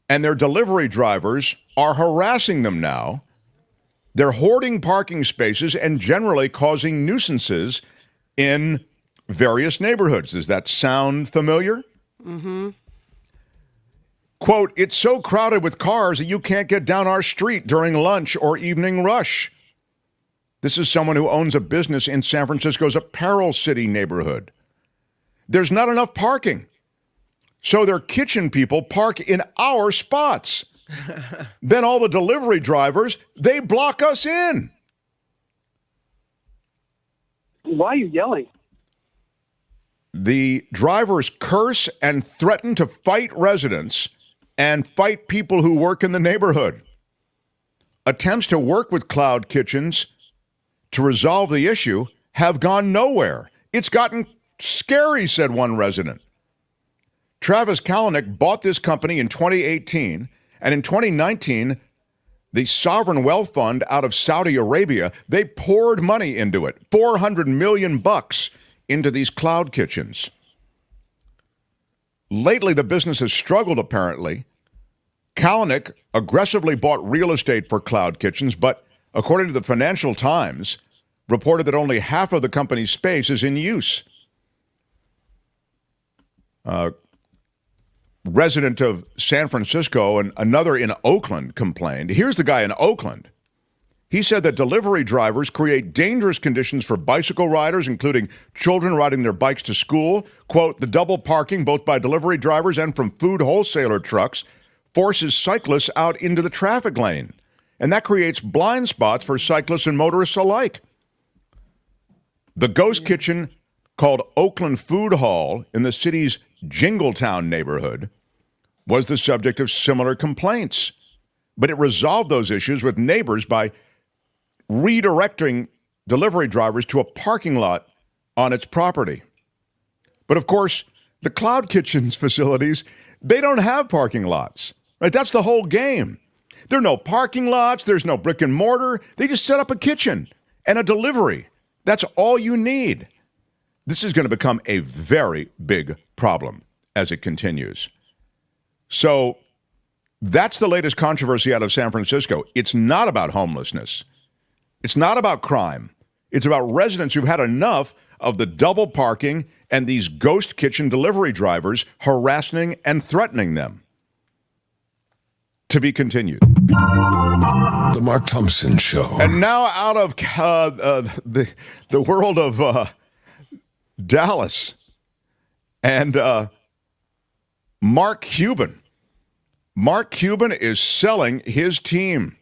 and their delivery drivers are harassing them now. They're hoarding parking spaces and generally causing nuisances in various neighborhoods. Does that sound familiar? Mm-hmm. Quote, "It's so crowded with cars that you can't get down our street during lunch or evening rush." This is someone who owns a business in San Francisco's Apparel City neighborhood. There's not enough parking, so their kitchen people park in our spots. Then all the delivery drivers, they block us in. Why are you yelling? The drivers curse and threaten to fight residents and fight people who work in the neighborhood. Attempts to work with cloud kitchens to resolve the issue have gone nowhere. It's gotten scary, said one resident. Travis Kalanick bought this company in 2018, and in 2019, the Sovereign Wealth Fund out of Saudi Arabia, they poured money into it, $400 million into these cloud kitchens. Lately, the business has struggled, apparently. Kalanick aggressively bought real estate for cloud kitchens, but according to the Financial Times, reported that only half of the company's space is in use. Resident of San Francisco and another in Oakland complained. Here's the guy in Oakland. He said that delivery drivers create dangerous conditions for bicycle riders, including children riding their bikes to school. Quote, "The double parking, both by delivery drivers and from food wholesaler trucks, forces cyclists out into the traffic lane. And that creates blind spots for cyclists and motorists alike." The ghost kitchen, called Oakland Food Hall in the city's Jingletown neighborhood, was the subject of similar complaints. But it resolved those issues with neighbors by redirecting delivery drivers to a parking lot on its property. But of course, the cloud kitchens facilities, they don't have parking lots, right? That's the whole game. There are no parking lots. There's no brick and mortar. They just set up a kitchen and a delivery. That's all you need. This is going to become a very big problem as it continues. So that's the latest controversy out of San Francisco. It's not about homelessness. It's not about crime. It's about residents who've had enough of the double parking and these ghost kitchen delivery drivers harassing and threatening them. To be continued. The Mark Thompson Show. And now out of the world of Dallas and Mark Cuban. Mark Cuban is selling his team,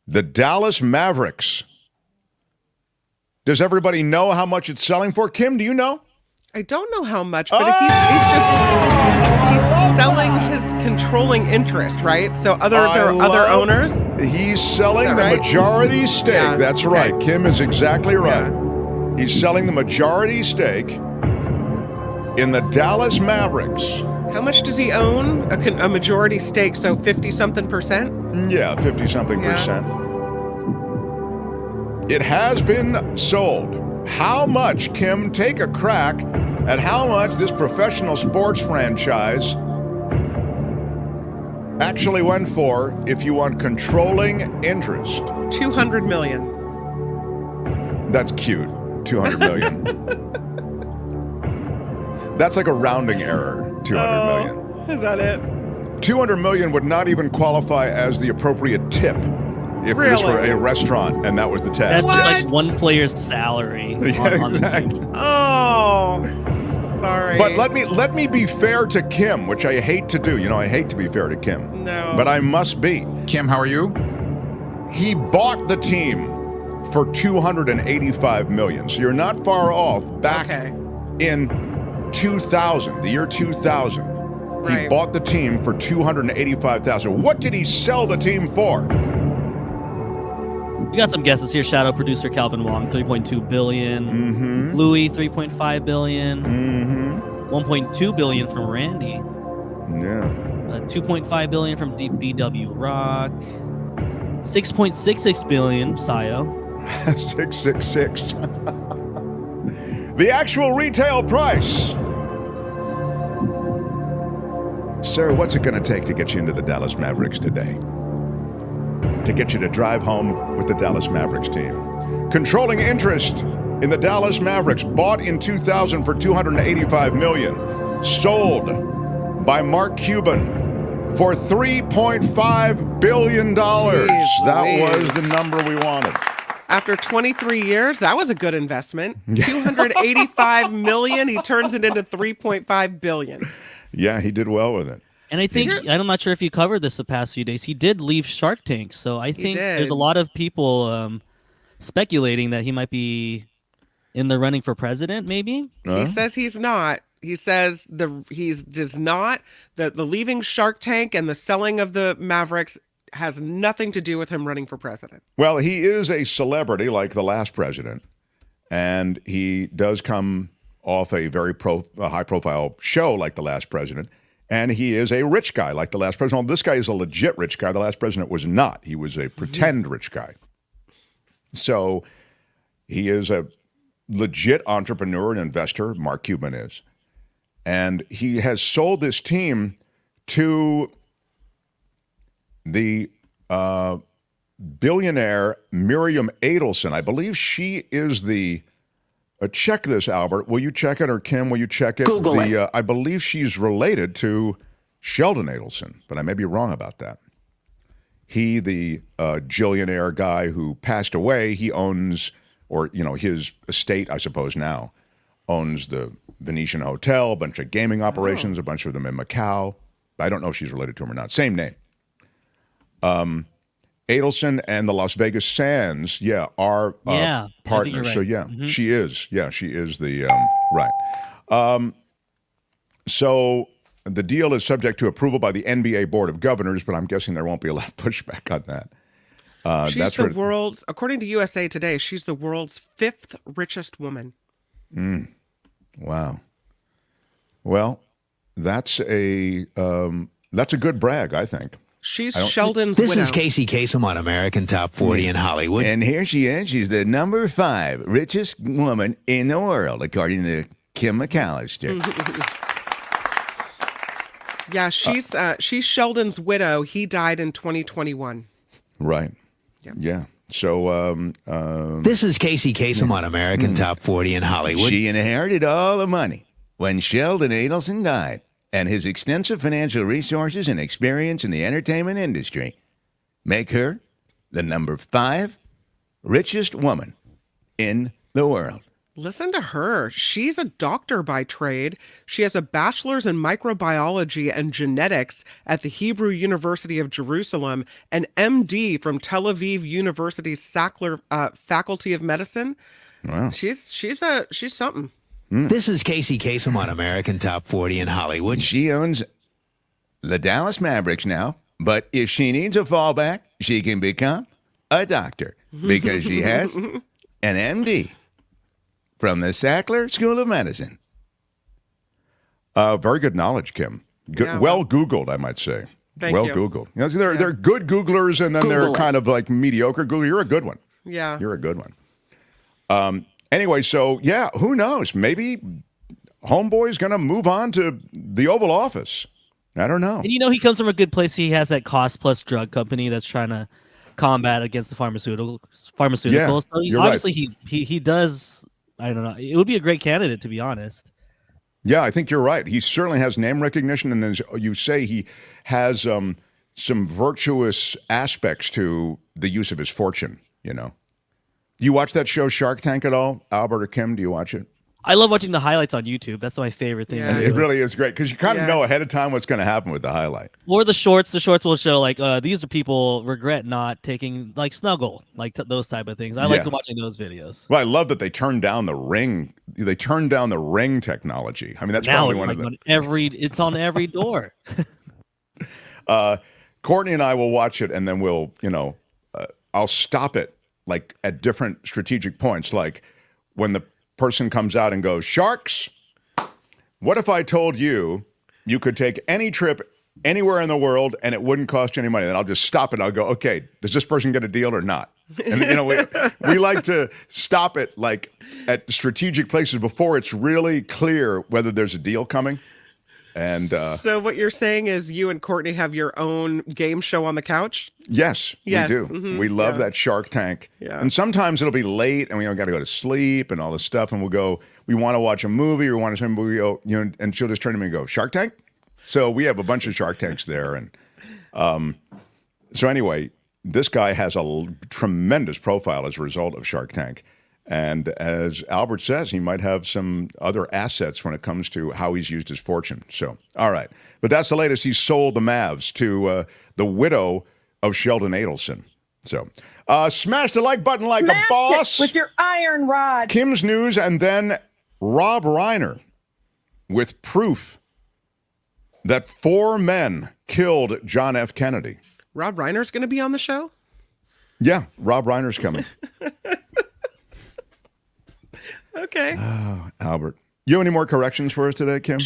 the Dallas Mavericks. Does everybody know how much it's selling for? Kim, do you know? I don't know how much, but he's selling his controlling interest, right? So there are other owners. He's selling the right? majority stake. Yeah, That's okay. right. Kim is exactly right. Yeah. He's selling the majority stake in the Dallas Mavericks. How much does he own? A majority stake, so 50-something percent? Yeah, 50-something percent. It has been sold. How much, Kim? Take a crack at how much this professional sports franchise actually went for if you want controlling interest. $200 million. That's cute. $200 million. That's like a rounding error. $200 million. Is that it? $200 million would not even qualify as the appropriate tip if this were a restaurant and that was the test. That's just like one player's salary. on Exactly. Oh, sorry. But let me be fair to Kim, which I hate to do. You know, I hate to be fair to Kim. No. But I must be. Kim, how are you? He bought the team for $285 million. So you're not far off. Back in 2000, the year 2000, he bought the team for $285,000. What did he sell the team for? We got some guesses here. Shadow producer Calvin Wong, $3.2 billion. Louis, $3.5 billion. 1.2 billion from Randy. Yeah. 2.5 billion from BW Rock. 6.66 billion, Sayo. 666. The actual retail price. Sir, what's it going to take to get you into the Dallas Mavericks today? To get you to drive home with the Dallas Mavericks team. Controlling interest in the Dallas Mavericks, bought in 2000 for $285 million. Sold by Mark Cuban for $3.5 billion. That was the number we wanted. After 23 years, that was a good investment. $285 million, he turns it into $3.5 billion. Yeah, he did well with it. And I think, I'm not sure if you covered this the past few days, he did leave Shark Tank. So I think there's a lot of people speculating that he might be in the running for president, maybe? He says he's not. He says the leaving Shark Tank and the selling of the Mavericks has nothing to do with him running for president. Well, he is a celebrity like the last president, and he does come off a very high-profile show like the last president, and he is a rich guy like the last president. This guy is a legit rich guy. The last president was not. He was a pretend rich guy. So he is a legit entrepreneur and investor, Mark Cuban is. And he has sold this team to the billionaire Miriam Adelson. I believe she is the check this, Albert. Will you check it, or Kim, will you check it? Google it. I believe she's related to Sheldon Adelson, but I may be wrong about that. He, the billionaire guy who passed away, he owns, or his estate, I suppose now, owns the Venetian Hotel, a bunch of gaming operations, a bunch of them in Macau. I don't know if she's related to him or not. Same name. Adelson and the Las Vegas Sands, are partners. Right. So, she is. Yeah, she is the, right. So the deal is subject to approval by the NBA Board of Governors, but I'm guessing there won't be a lot of pushback on that. She's the world's, according to USA Today, she's the world's 5th richest woman. Wow. Well, that's a good brag, I think. She's Sheldon's widow. This is Casey Kasem on American Top 40 in Hollywood. And here she is. She's the number 5 richest woman in the world, according to Kim McAllister. Yeah, she's Sheldon's widow. He died in 2021. Right. Yeah. So this is Casey Kasem on American Top 40 in Hollywood. She inherited all the money when Sheldon Adelson died, and his extensive financial resources and experience in the entertainment industry make her the number 5 richest woman in the world. Listen to her. She's a doctor by trade. She has a bachelor's in microbiology and genetics at the Hebrew University of Jerusalem, an MD from Tel Aviv University's Sackler Faculty of Medicine. Wow. She's something. This is Casey Kasem on American Top 40 in Hollywood. She owns the Dallas Mavericks now, but if she needs a fallback, she can become a doctor because she has an MD from the Sackler School of Medicine. Very good knowledge, Kim. Well Googled, I might say. Thank you. Well Googled. They're good Googlers, and then they're kind of like mediocre Googlers. You're a good one. Yeah. You're a good one. Anyway, so, who knows? Maybe Homeboy's going to move on to the Oval Office. I don't know. And he comes from a good place. He has that cost plus drug company that's trying to combat against the pharmaceuticals. Yeah, So obviously, right. he does. I don't know. It would be a great candidate, to be honest. Yeah, I think you're right. He certainly has name recognition, and as you say, he has some virtuous aspects to the use of his fortune, Do you watch that show Shark Tank at all? Albert or Kim, do you watch it? I love watching the highlights on YouTube. That's my favorite thing. And it really is great because you kind of know ahead of time what's going to happen with the highlight. Or the shorts. The shorts will show like these are people regret not taking like Snuggle, like those type of things. I like watching those videos. Well, I love that they turned down the ring. They turned down the ring technology. I mean, that's Now probably one of the it's on every door. Courtney and I will watch it, and then we'll, I'll stop it like at different strategic points, like when the person comes out and goes, "Sharks, what if I told you you could take any trip anywhere in the world and it wouldn't cost you any money?" Then I'll just stop it. I'll go, "Okay, does this person get a deal or not?" And we like to stop it like at strategic places before it's really clear whether there's a deal coming. And so what you're saying is you and Courtney have your own game show on the couch? Yes, we do. Mm-hmm. We love that Shark Tank. Yeah. And sometimes it'll be late and we got to go to sleep and all this stuff. And we'll go, we want to watch a movie or want to watch a movie, and she'll just turn to me and go, "Shark Tank?" So we have a bunch of Shark Tanks there. And so anyway, this guy has a tremendous profile as a result of Shark Tank. And as Albert says, he might have some other assets when it comes to how he's used his fortune. So, all right. But that's the latest. He sold the Mavs to the widow of Sheldon Adelson. So, smash the like button like a boss. With your iron rod. Kim's News, and then Rob Reiner with proof that 4 men killed John F. Kennedy. Rob Reiner's going to be on the show? Yeah, Rob Reiner's coming. Okay. Oh, Albert. You have any more corrections for us today, Kim?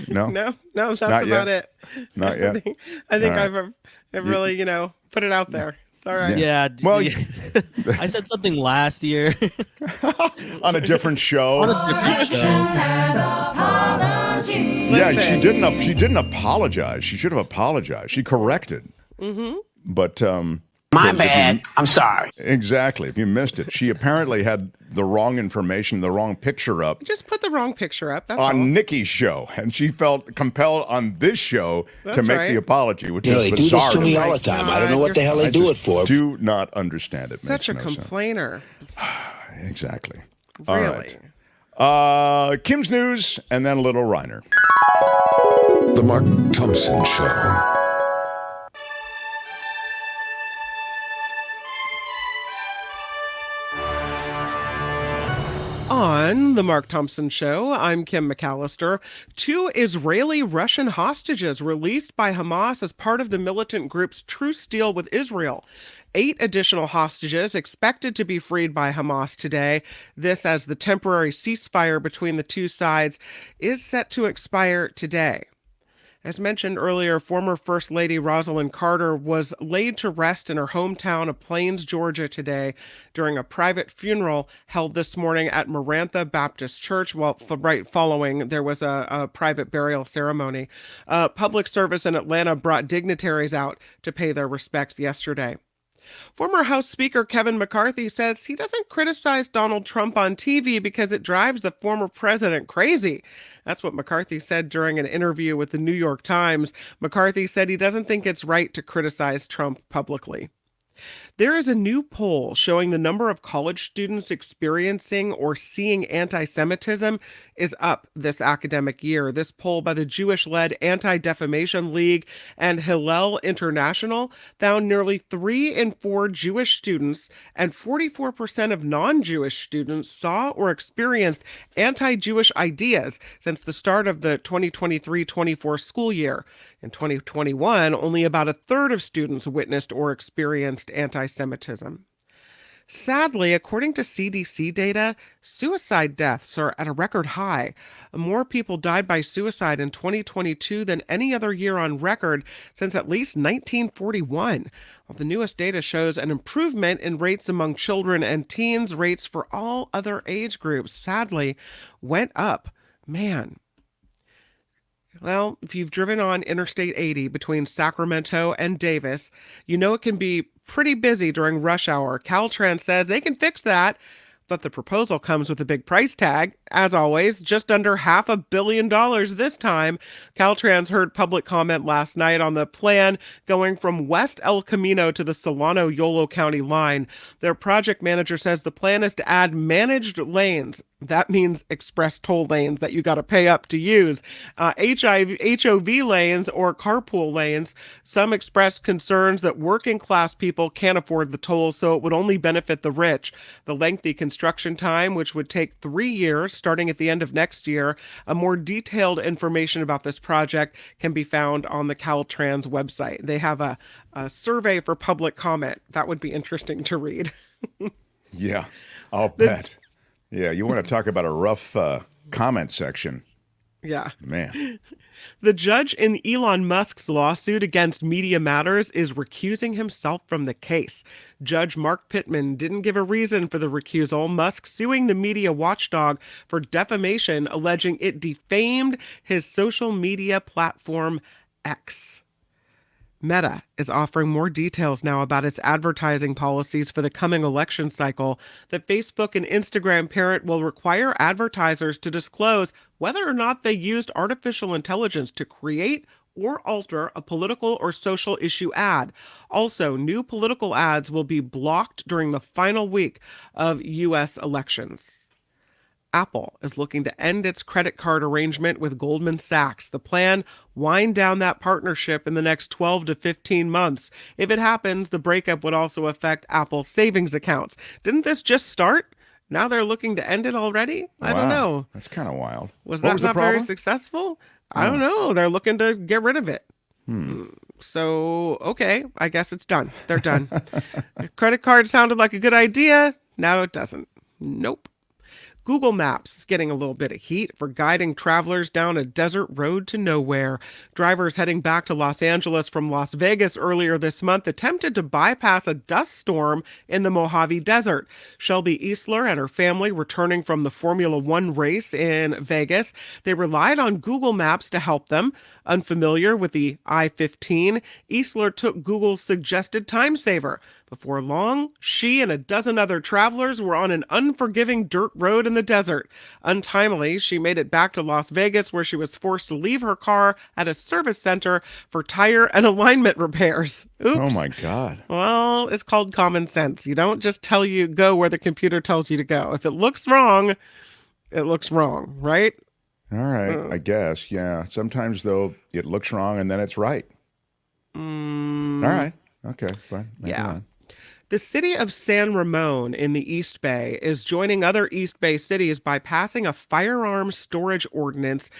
No, that's Not about yet. it. Not yet. I think All I've really, put it out there. Sorry. Yeah. Well, I said something last year on a different show. on a different show. Yeah, she didn't apologize. She should have apologized. She corrected. Mm-hmm. But My bad. I'm sorry. Exactly. If you missed it, she apparently had the wrong information, the wrong picture up Just put the wrong picture up. That's on all. Nikki's show, and she felt compelled on this show to That's make right. the apology, which You know, is they do this bizarre. to me me. all the time. I don't know what the hell I they do it just for. Do not understand it. Such a Makes no sense. complainer. Exactly. Really? All right. Kim's News, and then a little Reiner. The Mark Thompson Show. On the Mark Thompson Show, I'm Kim McAllister. 2 Israeli-Russian hostages released by Hamas as part of the militant group's truce deal with Israel. 8 additional hostages expected to be freed by Hamas today. This as the temporary ceasefire between the two sides is set to expire today. As mentioned earlier, former First Lady Rosalind Carter was laid to rest in her hometown of Plains, Georgia today during a private funeral held this morning at Marantha Baptist Church. Well, right following, there was a private burial ceremony. Public service in Atlanta brought dignitaries out to pay their respects yesterday. Former House Speaker Kevin McCarthy says he doesn't criticize Donald Trump on TV because it drives the former president crazy. That's what McCarthy said during an interview with the New York Times. McCarthy said he doesn't think it's right to criticize Trump publicly. There is a new poll showing the number of college students experiencing or seeing anti-Semitism is up this academic year. This poll by the Jewish-led Anti-Defamation League and Hillel International found nearly 3 in 4 Jewish students and 44% of non-Jewish students saw or experienced anti-Jewish ideas since the start of the 2023-24 school year. In 2021, only about a third of students witnessed or experienced anti-Semitism. Sadly, according to CDC data, suicide deaths are at a record high. More people died by suicide in 2022 than any other year on record since at least 1941. While the newest data shows an improvement in rates among children and teens, rates for all other age groups sadly went up. Man. Well, if you've driven on Interstate 80 between Sacramento and Davis, you know it can be pretty busy during rush hour. Caltrans says they can fix that, but the proposal comes with a big price tag. As always, just under $500 million this time. Caltrans heard public comment last night on the plan going from West El Camino to the Solano-Yolo County line. Their project manager says the plan is to add managed lanes That means express toll lanes that you got to pay up to use. HOV lanes or carpool lanes. Some express concerns that working class people can't afford the tolls, so it would only benefit the rich. The lengthy construction time, which would take 3 years starting at the end of next year. A more detailed information about this project can be found on the Caltrans website. They have a survey for public comment. That would be interesting to read. Yeah, I'll bet. Yeah, you want to talk about a rough comment section. Yeah. Man. The judge in Elon Musk's lawsuit against Media Matters is recusing himself from the case. Judge Mark Pittman didn't give a reason for the recusal. Musk suing the media watchdog for defamation, alleging it defamed his social media platform X. Meta is offering more details now about its advertising policies for the coming election cycle. The Facebook and Instagram parent will require advertisers to disclose whether or not they used artificial intelligence to create or alter a political or social issue ad. Also, new political ads will be blocked during the final week of U.S. elections. Apple is looking to end its credit card arrangement with Goldman Sachs. The plan, wind down that partnership in the next 12 to 15 months. If it happens, the breakup would also affect Apple's savings accounts. Didn't this just start? Now they're looking to end it already? I don't know. That's kind of wild. Was that not very successful? I don't know. They're looking to get rid of it. So, okay, I guess it's done. They're done. Credit card sounded like a good idea. Now it doesn't. Nope. Google Maps is getting a little bit of heat for guiding travelers down a desert road to nowhere. Drivers heading back to Los Angeles from Las Vegas earlier this month attempted to bypass a dust storm in the Mojave Desert. Shelby Easler and her family returning from the Formula One race in Vegas. They relied on Google Maps to help them. Unfamiliar with the I-15, Easler took Google's suggested time saver. Before long, she and a dozen other travelers were on an unforgiving dirt road in the desert. Untimely, she made it back to Las Vegas, where she was forced to leave her car at a service center for tire and alignment repairs. Oops. Oh, my God. Well, it's called common sense. You don't just go where the computer tells you to go. If it looks wrong, it looks wrong, right? All right, I guess. Yeah. Sometimes, though, it looks wrong and then it's right. All right. Okay, fine. Maybe not. The city of San Ramon in the East Bay is joining other East Bay cities by passing a firearms storage ordinance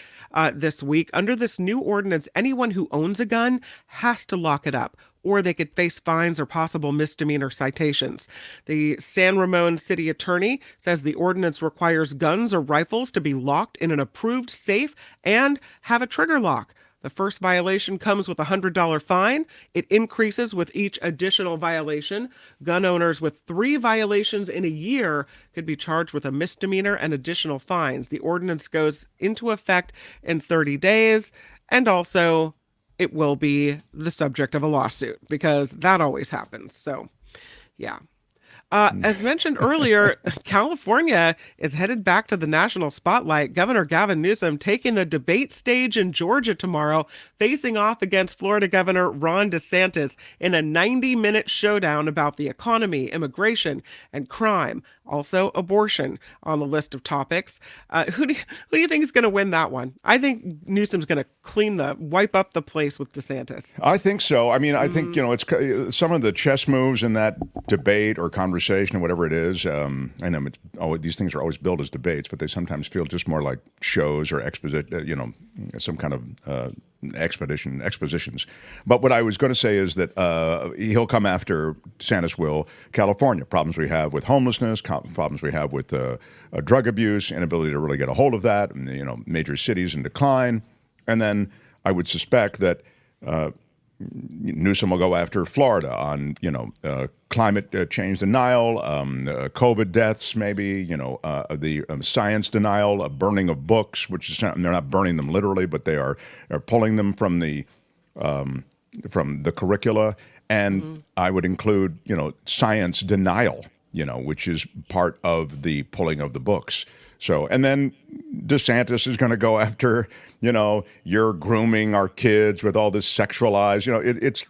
this week. Under this new ordinance, anyone who owns a gun has to lock it up, or they could face fines or possible misdemeanor citations. The San Ramon city attorney says the ordinance requires guns or rifles to be locked in an approved safe and have a trigger lock. The first violation comes with a $100 fine. It increases with each additional violation. Gun owners with 3 violations in a year could be charged with a misdemeanor and additional fines. The ordinance goes into effect in 30 days, and also it will be the subject of a lawsuit because that always happens. So, yeah. As mentioned earlier, California is headed back to the national spotlight. Governor Gavin Newsom taking the debate stage in Georgia tomorrow, facing off against Florida Governor Ron DeSantis in a 90-minute showdown about the economy, immigration, and crime. Also, abortion on the list of topics. Who do you think is going to win that one? I think Newsom's going to wipe up the place with DeSantis. I think so. I mean, I think, it's some of the chess moves in that debate or conversation or whatever it is. I know these things are always billed as debates, but they sometimes feel just more like shows or some kind of expositions. But what I was going to say is that he'll come after, DeSantis will, California, problems we have with homelessness, problems we have with drug abuse, inability to really get a hold of that, and, major cities in decline. And then I would suspect that Newsom will go after Florida on, climate change denial, COVID deaths, maybe, the science denial, burning of books, which is they're not burning them literally, but they are pulling them from the curricula, and I would include, science denial, which is part of the pulling of the books. So, and then DeSantis is going to go after, you're grooming our kids with all this sexualized, it's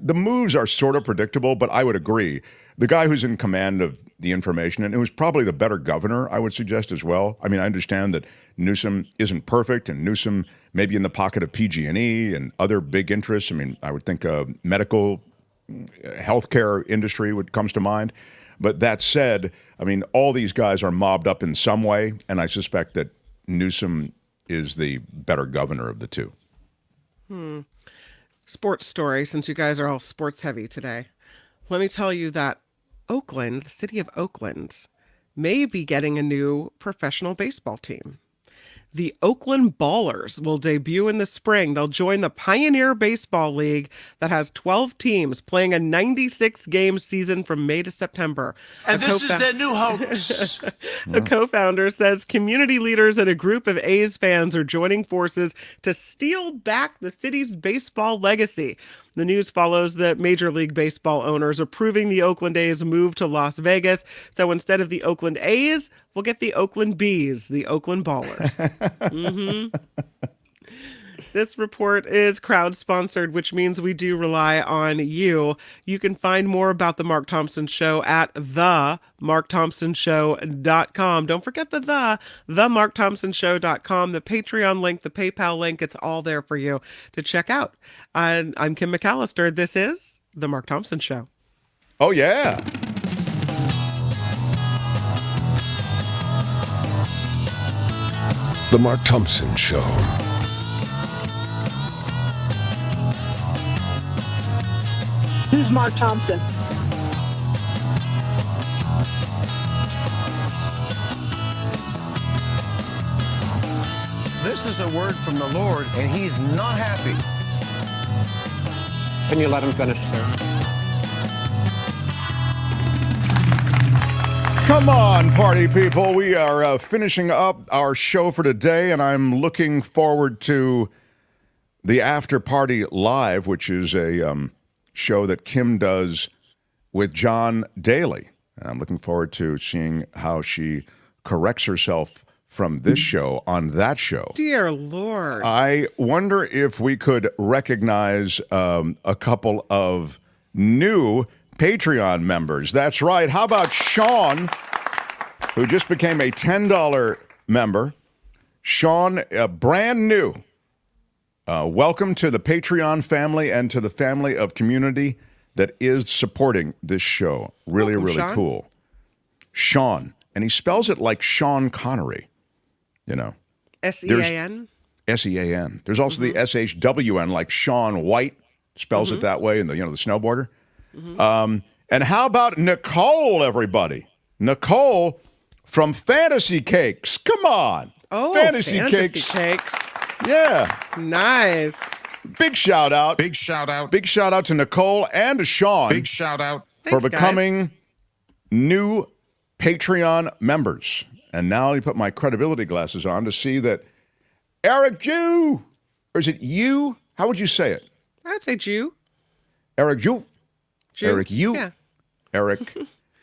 the moves are sort of predictable, but I would agree the guy who's in command of the information, and it was probably the better governor, I would suggest as well. I mean, I understand that Newsom isn't perfect, and Newsom may be in the pocket of PG&E and other big interests. I mean, I would think medical, healthcare industry comes to mind. But that said, I mean, all these guys are mobbed up in some way, and I suspect that Newsom is the better governor of the two. Sports story, since you guys are all sports heavy today. Let me tell you that Oakland, the city of Oakland, may be getting a new professional baseball team. The Oakland Ballers will debut in the spring. They'll join the Pioneer Baseball League that has 12 teams playing a 96-game season from May to September. And this is their new hoax. The co-founder says community leaders and a group of A's fans are joining forces to steal back the city's baseball legacy. The news follows that Major League Baseball owners approving the Oakland A's move to Las Vegas. So instead of the Oakland A's, we'll get the Oakland Bees, the Oakland Ballers. This report is crowd-sponsored, which means we do rely on you. You can find more about The Mark Thompson Show at themarkthompsonshow.com. Don't forget themarkthompsonshow.com, the Patreon link, the PayPal link. It's all there for you to check out. I'm Kim McAllister. This is The Mark Thompson Show. Oh, yeah. The Mark Thompson Show. Who's Mark Thompson? This is a word from the Lord, and he's not happy. Can you let him finish, sir? Come on, party people. We are finishing up our show for today, and I'm looking forward to the After Party Live, which is a show that Kim does with John Daly. And I'm looking forward to seeing how she corrects herself from this show on that show. Dear Lord. I wonder if we could recognize a couple of new Patreon members. That's right. How about Sean, who just became a $10 member? Sean, brand new. Welcome to the Patreon family and to the family of community that is supporting this show. Really, Welcome, really Sean. cool. Sean. And he spells it like Sean Connery, you know. S-E-A-N? S-E-A-N. There's also the S-H-W-N, like Sean White spells it that way, and the snowboarder. And how about Nicole, everybody? Nicole from Fantasy Cakes. Come on. Oh, Fantasy Cakes. Yeah. Nice. Big shout out. Big shout out. Big shout out to Nicole and to Sean Big shout out. for Thanks, becoming new Patreon members. And now I put my credibility glasses on to see that Eric Jew, or is it you? How would you say it? I'd say Jew. Eric Jew. Jew. Eric, you. Yeah. Eric.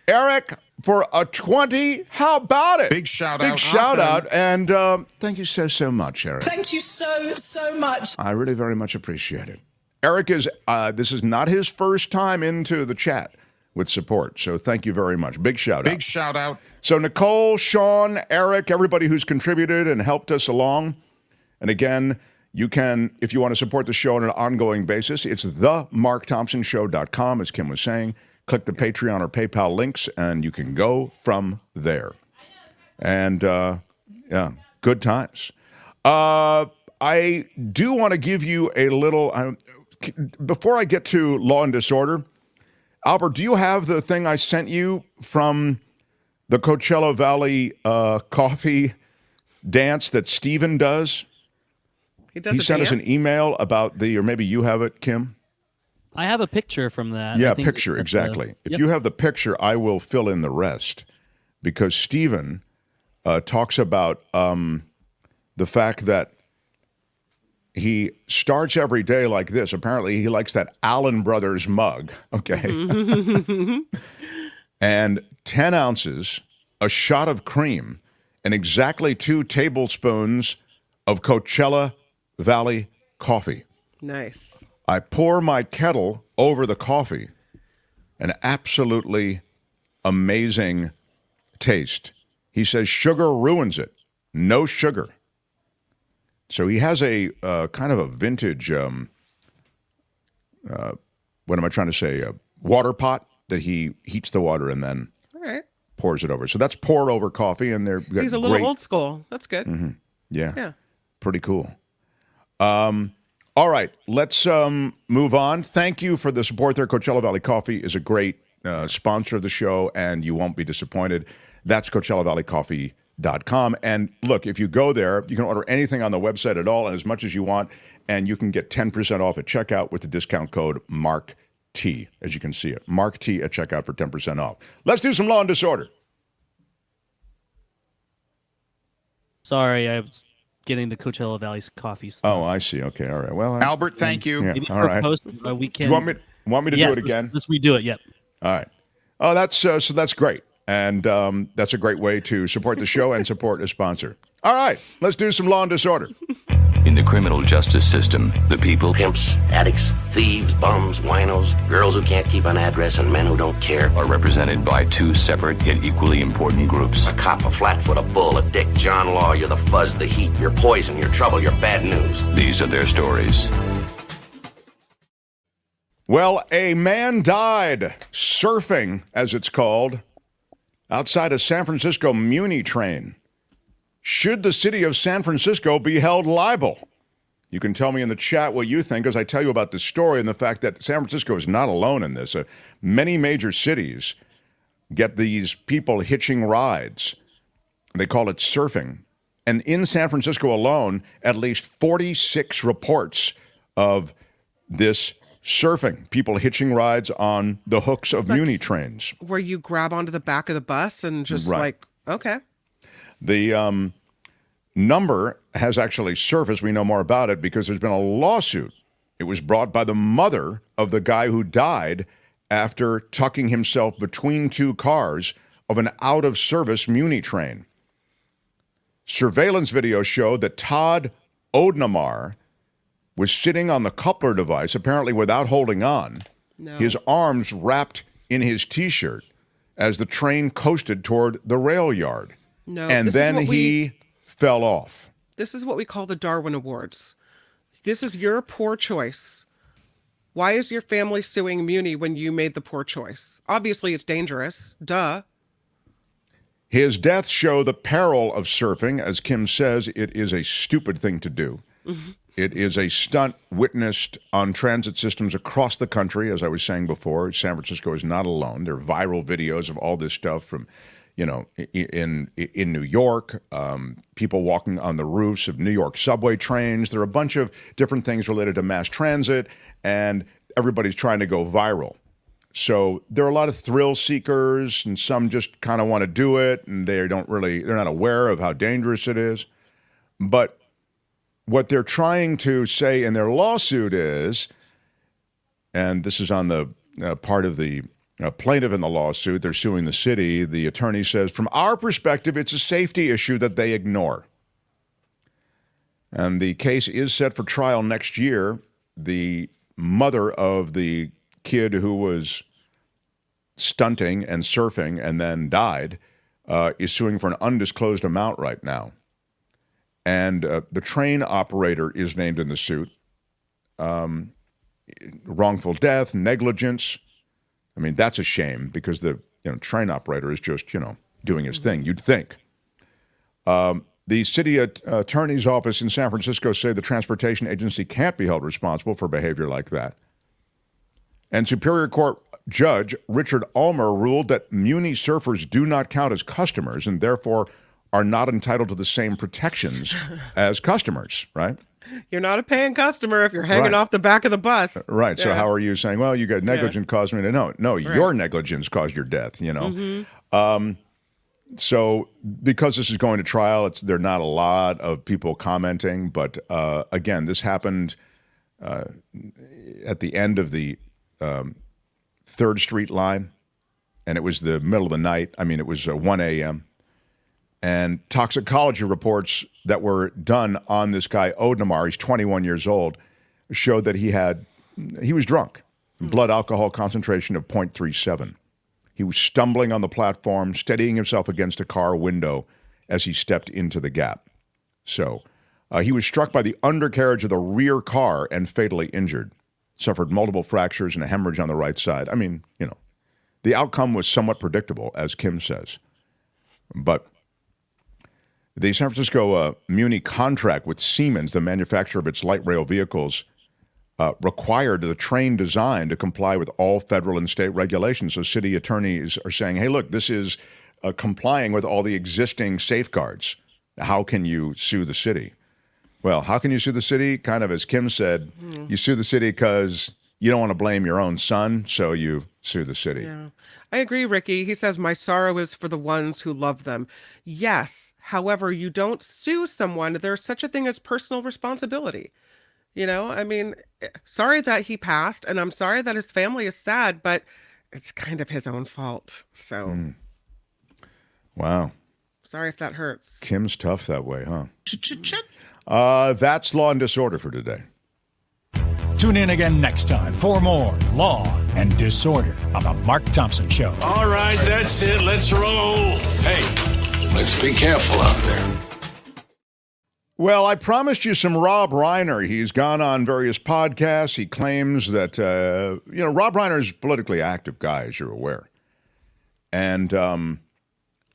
Eric for a 20. How about it? Big shout Big out. shout Awesome. out. And thank you so much, Eric. Thank you so much. I really very much appreciate it. Eric is, this is not his first time into the chat with support. So thank you very much. Big shout out. Big shout out. So Nicole, Sean, Eric, everybody who's contributed and helped us along. And again, you can, if you want to support the show on an ongoing basis, it's themarkthompsonshow.com, as Kim was saying. Click the Patreon or PayPal links, and you can go from there. And, yeah, good times. I do want to give you a little, before I get to Law and Disorder, Albert, do you have the thing I sent you from the Coachella Valley coffee dance that Steven does? He sent us an email about or maybe you have it, Kim? I have a picture from that. Yeah, I think picture, that's exactly. If yep. you have the picture, I will fill in the rest. Because Steven talks about the fact that he starts every day like this. Apparently, he likes that Allen Brothers mug, okay? And 10 ounces, a shot of cream, and exactly 2 tablespoons of Coachella Valley coffee. Nice. I pour my kettle over the coffee and absolutely amazing taste. He says sugar ruins it. No sugar. So he has a kind of a vintage, what am I trying to say, a water pot that he heats the water and then All right. pours it over. So that's pour over coffee, and they're He's a little old school. That's good. Mm-hmm. Yeah. Yeah. Pretty cool. All right, let's move on. Thank you for the support there. Coachella Valley Coffee is a great sponsor of the show, and you won't be disappointed. That's CoachellaValleyCoffee.com. And look, if you go there, you can order anything on the website at all and as much as you want, and you can get 10% off at checkout with the discount code MARK-T, as you can see it. MARK-T at checkout for 10% off. Let's do some law and disorder. Sorry, I was getting the Coachella Valley's coffee stuff. Oh, I see. Okay, all right. Well, Albert, thank you. Yeah, Maybe all for right. post, we can. Do you want me to do it again? Let's redo it. Yep. All right. Oh, that's so that's great. And that's a great way to support the show and support a sponsor. All right, let's do some law and disorder. In the criminal justice system, the people, Pimps, addicts, thieves, bums, winos, girls who can't keep an address, and men who don't care. are represented by two separate yet equally important groups. A cop, a flatfoot, a bull, a dick, John Law. You're the fuzz, the heat, you're poison, you're trouble, you're bad news. These are their stories. Well, a man died surfing, as it's called, outside a San Francisco Muni train. Should the city of San Francisco be held liable? You can tell me in the chat what you think as I tell you about this story and the fact that San Francisco is not alone in this. Many major cities get these people hitching rides. They call it surfing. And in San Francisco alone, at least 46 reports of this surfing, people hitching rides on the hooks of Muni trains. Where you grab onto the back of the bus and just Right. like, okay. The number has actually surfaced. We know more about it because there's been a lawsuit. It was brought by the mother of the guy who died after tucking himself between two cars of an out-of-service Muni train. Surveillance video showed that Todd Odnamar was sitting on the coupler device, apparently without holding on, his arms wrapped in his T-shirt as the train coasted toward the rail yard. No, And then he fell off. This is what we call the Darwin Awards. This is your poor choice. Why is your family suing Muni when you made the poor choice? Obviously, it's dangerous. Duh. His death show the peril of surfing. As Kim says, it is a stupid thing to do. Mm-hmm. It is a stunt witnessed on transit systems across the country. As I was saying before, San Francisco is not alone. There are viral videos of all this stuff from, in New York, people walking on the roofs of New York subway trains. There are a bunch of different things related to mass transit, and everybody's trying to go viral. So there are a lot of thrill seekers, and some just kind of want to do it, and they're not aware of how dangerous it is. But what they're trying to say in their lawsuit is, and this is on the part of the plaintiff in the lawsuit, they're suing the city. The attorney says, from our perspective, it's a safety issue that they ignore. And the case is set for trial next year. The mother of the kid who was stunting and surfing and then died is suing for an undisclosed amount right now. And the train operator is named in the suit. Wrongful death, negligence. I mean, that's a shame because the train operator is just, doing his thing, you'd think. The city attorney's office in San Francisco say the transportation agency can't be held responsible for behavior like that. And Superior Court Judge Richard Ulmer ruled that Muni surfers do not count as customers and therefore are not entitled to the same protections as customers, right? You're not a paying customer if you're hanging off the back of the bus. Right. So how are you saying, well, you got negligence caused me to no, Right. your negligence caused your death, So because this is going to trial, there are not a lot of people commenting, but again, this happened at the end of the 3rd Street line, and it was the middle of the night. I mean, it was 1 a.m., and toxicology reports that were done on this guy, Odnamar, he's 21 years old, showed that he was drunk. Blood alcohol concentration of 0.37. He was stumbling on the platform, steadying himself against a car window as he stepped into the gap. So he was struck by the undercarriage of the rear car and fatally injured. Suffered multiple fractures and a hemorrhage on the right side. I mean, the outcome was somewhat predictable, as Kim says. But the San Francisco Muni contract with Siemens, the manufacturer of its light rail vehicles, required the train design to comply with all federal and state regulations. So city attorneys are saying, hey, look, this is complying with all the existing safeguards. How can you sue the city? Well, how can you sue the city? Kind of as Kim said, you sue the city because you don't want to blame your own son, so you sue the city. Yeah. I agree, Ricky. He says, my sorrow is for the ones who love them. Yes. However, you don't sue someone. There's such a thing as personal responsibility. I mean, sorry that he passed, and I'm sorry that his family is sad, but it's kind of his own fault. So. Wow. Sorry if that hurts. Kim's tough that way, huh? That's Law and Disorder for today. Tune in again next time for more Law and Disorder on The Mark Thompson Show. All right, that's it. Let's roll. Hey, let's be careful out there. Well, I promised you some Rob Reiner. He's gone on various podcasts. He claims that, Rob Reiner is a politically active guy, as you're aware. And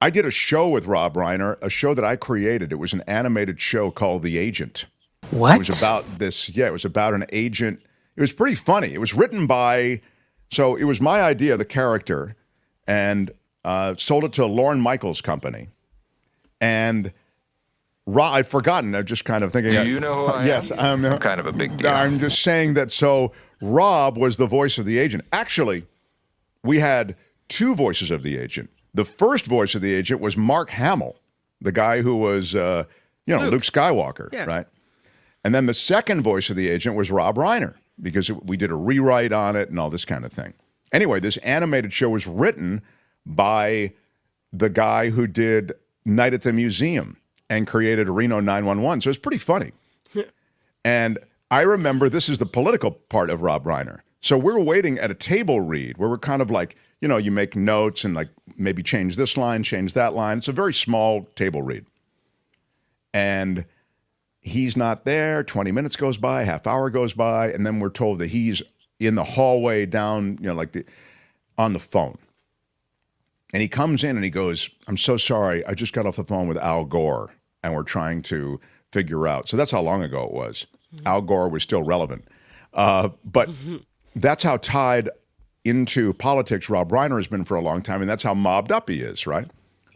I did a show with Rob Reiner, a show that I created. It was an animated show called The Agent. What? It was about this, it was about an agent. It was pretty funny. It was written by, so it was my idea, the character, and sold it to Lorne Michaels' company. And I've forgotten. I'm just kind of thinking. Do you know who I am? Yes, I'm kind of a big deal. I'm just saying that. So Rob was the voice of the agent. Actually, we had two voices of the agent. The first voice of the agent was Mark Hamill, the guy who was, Luke Skywalker, right? And then the second voice of the agent was Rob Reiner, because we did a rewrite on it and all this kind of thing. Anyway, this animated show was written by the guy who did Night at the Museum and created Reno 911. So it's pretty funny. And I remember this is the political part of Rob Reiner. So we're waiting at a table read where we're kind of like, you make notes and like maybe change this line, change that line. It's a very small table read. And he's not there. 20 minutes goes by, half hour goes by, and then we're told that he's in the hallway down, on the phone. And he comes in and he goes, I'm so sorry. I just got off the phone with Al Gore, and we're trying to figure out. So that's how long ago it was. Al Gore was still relevant. But that's how tied into politics Rob Reiner has been for a long time, and that's how mobbed up he is, right?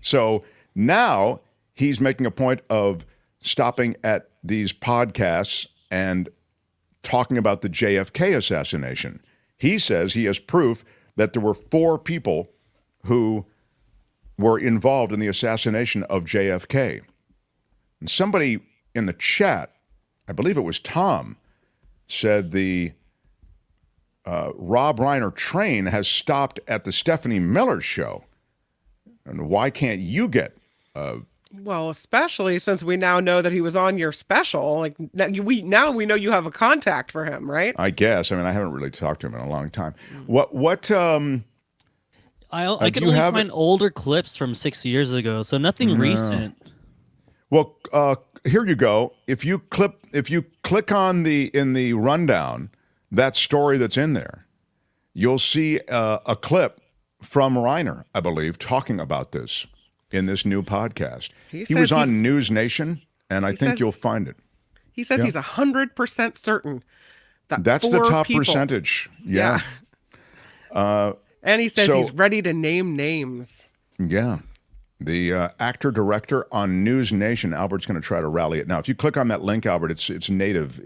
So now he's making a point of stopping at these podcasts and talking about the JFK assassination. He says he has proof that there were 4 people who were involved in the assassination of JFK. And somebody in the chat, I believe it was Tom, said the Rob Reiner train has stopped at the Stephanie Miller show. And why can't you get... Well, especially since we now know that he was on your special. Like we know you have a contact for him, right? I guess. I mean, I haven't really talked to him in a long time. What I can only find older clips from 6 years ago, so nothing recent. Well, here you go. If you click on in the rundown, that story that's in there, you'll see a clip from Reiner, I believe, talking about this in this new podcast. He was on News Nation, and I think you'll find it. He says he's 100% certain that's the top percentage. Yeah. And he says he's ready to name names. Yeah. The actor director on News Nation, Albert's going to try to rally it now. If you click on that link, Albert, it's native.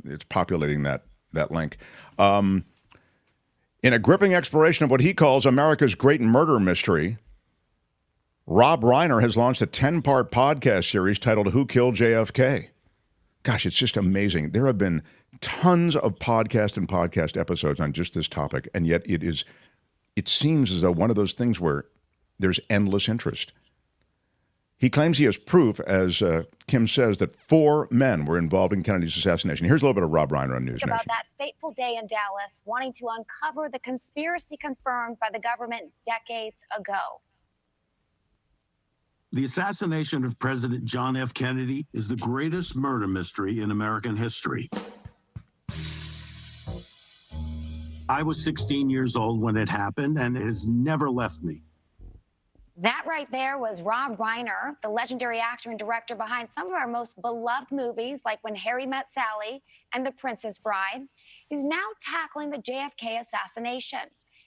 It's populating that link. In a gripping exploration of what he calls America's great murder mystery, Rob Reiner has launched a 10-part podcast series titled Who Killed JFK? Gosh, it's just amazing. There have been tons of podcast episodes on just this topic, and yet it seems as though one of those things where there's endless interest. He claims he has proof, as Kim says, that 4 men were involved in Kennedy's assassination. Here's a little bit of Rob Reiner on News Nation. About that fateful day in Dallas, wanting to uncover the conspiracy confirmed by the government decades ago. The assassination of President John F. Kennedy is the greatest murder mystery in American history. I was 16 years old when it happened, and it has never left me. That right there was Rob Reiner, the legendary actor and director behind some of our most beloved movies like When Harry Met Sally and The Princess Bride. He's now tackling the JFK assassination.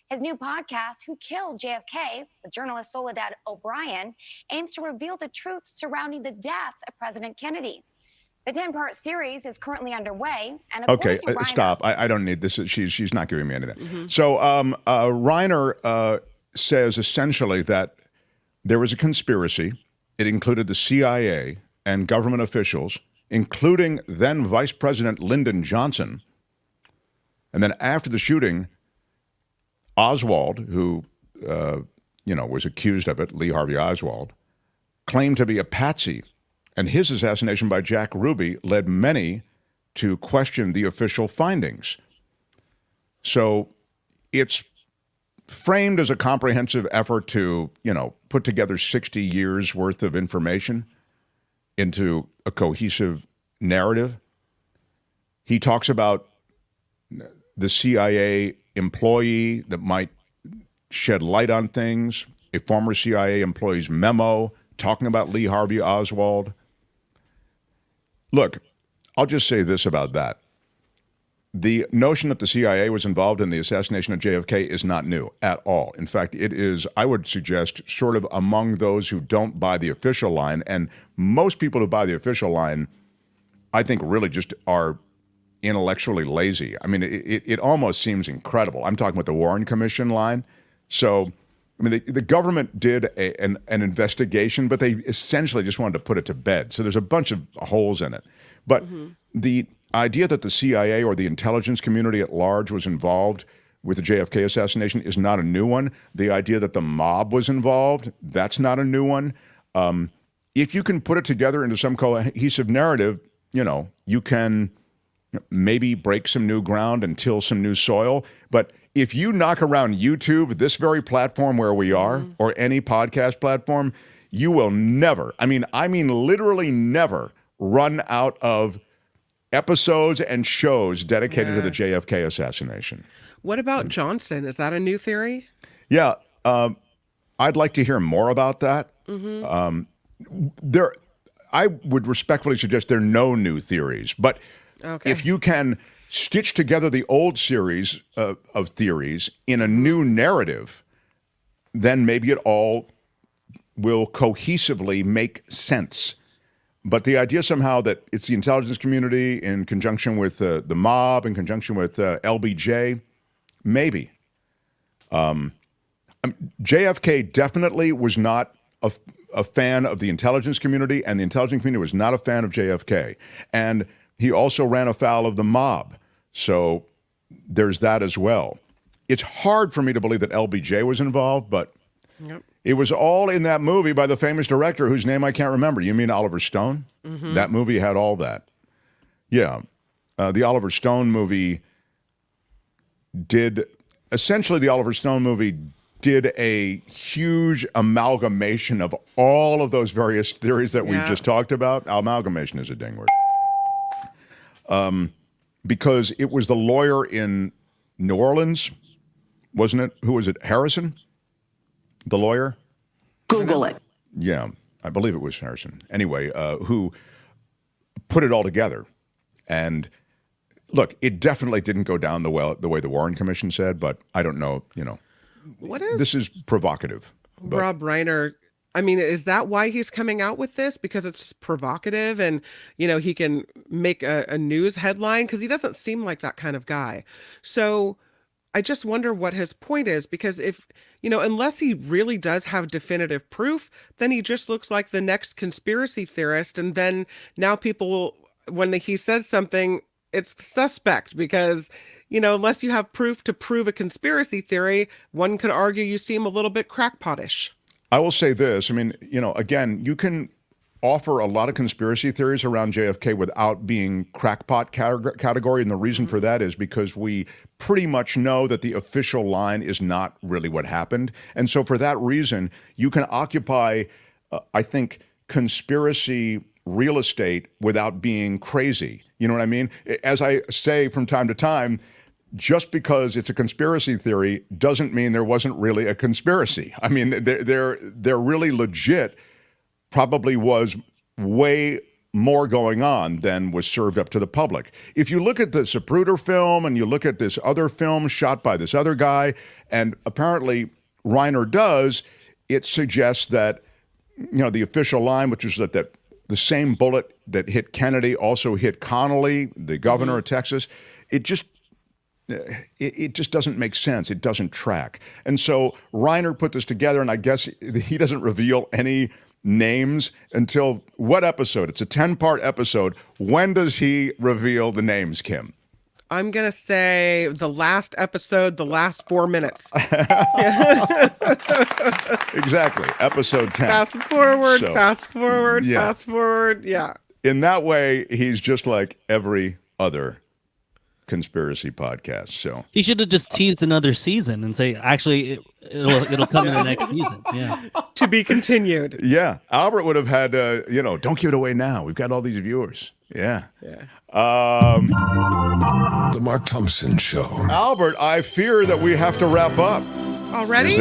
His new podcast, Who Killed JFK, with journalist Soledad O'Brien, aims to reveal the truth surrounding the death of President Kennedy. The 10-part series is currently underway. And Okay, Reiner, stop. I don't need this. She's not giving me any of that. So Reiner says essentially that there was a conspiracy. It included the CIA and government officials, including then Vice President Lyndon Johnson. And then after the shooting, Oswald, who was accused of it, Lee Harvey Oswald, claimed to be a patsy. And his assassination by Jack Ruby led many to question the official findings. So it's framed as a comprehensive effort to, put together 60 years worth of information into a cohesive narrative. He talks about the CIA employee that might shed light on things, a former CIA employee's memo talking about Lee Harvey Oswald. Look, I'll just say this about that. The notion that the CIA was involved in the assassination of JFK is not new at all. In fact, it is, I would suggest, sort of among those who don't buy the official line. And most people who buy the official line, I think, really just are intellectually lazy. I mean, it almost seems incredible. I'm talking about the Warren Commission line. So, I mean, the government did an investigation, but they essentially just wanted to put it to bed. So there's a bunch of holes in it. But the idea that the CIA or the intelligence community at large was involved with the JFK assassination is not a new one. The idea that the mob was involved, that's not a new one. If you can put it together into some cohesive narrative, you can maybe break some new ground and till some new soil. But if you knock around YouTube, this very platform where we are, or any podcast platform, you will never, I mean literally never, run out of episodes and shows dedicated to the JFK assassination. What about Johnson? Is that a new theory? Yeah, I'd like to hear more about that. I would respectfully suggest there are no new theories, but if you can stitch together the old series of theories in a new narrative, then maybe it all will cohesively make sense. But the idea somehow that it's the intelligence community in conjunction with the mob, in conjunction with LBJ, maybe. JFK definitely was not a fan of the intelligence community, and the intelligence community was not a fan of JFK. And he also ran afoul of the mob. So there's that as well. It's hard for me to believe that LBJ was involved, but it was all in that movie by the famous director whose name I can't remember. You mean Oliver Stone? That movie had all that. Yeah. The Oliver Stone movie did a huge amalgamation of all of those various theories that we just talked about. Amalgamation is a ding word. Because it was the lawyer in New Orleans, wasn't it? Who was it? Harrison? The lawyer? Google it. Yeah, I believe it was Harrison. Anyway, who put it all together. And look, it definitely didn't go down the way the Warren Commission said, but I don't know, this is provocative. But Rob Reiner, I mean, is that why he's coming out with this? Because it's provocative and, he can make a news headline? Because he doesn't seem like that kind of guy. So I just wonder what his point is, because if, unless he really does have definitive proof, then he just looks like the next conspiracy theorist. And then now people, when he says something, it's suspect because, unless you have proof to prove a conspiracy theory, one could argue you seem a little bit crackpotish. I will say this. I mean, again, you can offer a lot of conspiracy theories around JFK without being crackpot category. And the reason for that is because we pretty much know that the official line is not really what happened. And so for that reason, you can occupy, I think, conspiracy real estate without being crazy. You know what I mean? As I say from time to time, just because it's a conspiracy theory doesn't mean there wasn't really a conspiracy. I mean, they're really legit. Probably was way more going on than was served up to the public. If you look at the Zapruder film and you look at this other film shot by this other guy, and apparently Reiner does, it suggests that, the official line, which is that the same bullet that hit Kennedy also hit Connolly, the governor of Texas. It just doesn't make sense. It doesn't track. And so Reiner put this together, and I guess he doesn't reveal any names until what episode? It's a 10-part episode. When does he reveal the names, Kim? I'm going to say the last episode, the last 4 minutes. Exactly. Episode 10. Fast forward, fast forward. Yeah. In that way, he's just like every other conspiracy podcast. So he should have just teased another season and say, actually, it'll come in the next season. Yeah. To be continued. Yeah. Albert would have had, don't give it away now. We've got all these viewers. Yeah. The Mark Thompson Show. Albert, I fear that we have to wrap up. Already?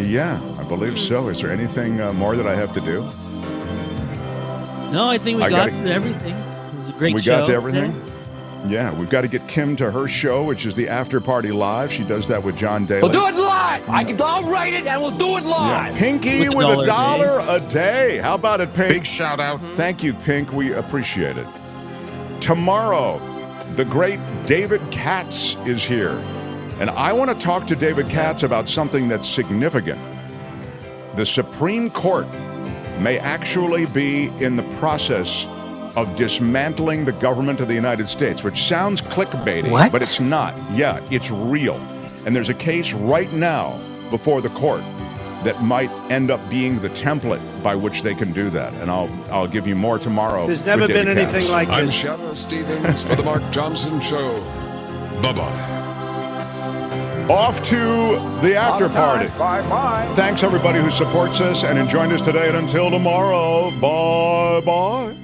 Yeah, I believe so. Is there anything more that I have to do? No, I think we got to everything. It was a great show. We got to everything? Yeah, we've got to get Kim to her show, which is the After Party Live. She does that with John Daly. We'll do it live. I'll write it and we'll do it live. Yeah. Pinky with $1 a day. How about it, Pink? Big shout out. Thank you, Pink. We appreciate it. Tomorrow, the great David Katz is here. And I want to talk to David Katz about something that's significant. The Supreme Court may actually be in the process of dismantling the government of the United States, which sounds clickbaity, but it's not. Yeah, it's real. And there's a case right now before the court that might end up being the template by which they can do that. And I'll give you more tomorrow. There's never been anything like this. I'm Shadow Stevens for the Mark Thompson Show. Bye-bye. Off to the after party. Bye-bye. Thanks, everybody who supports us and joined us today. And until tomorrow, bye-bye.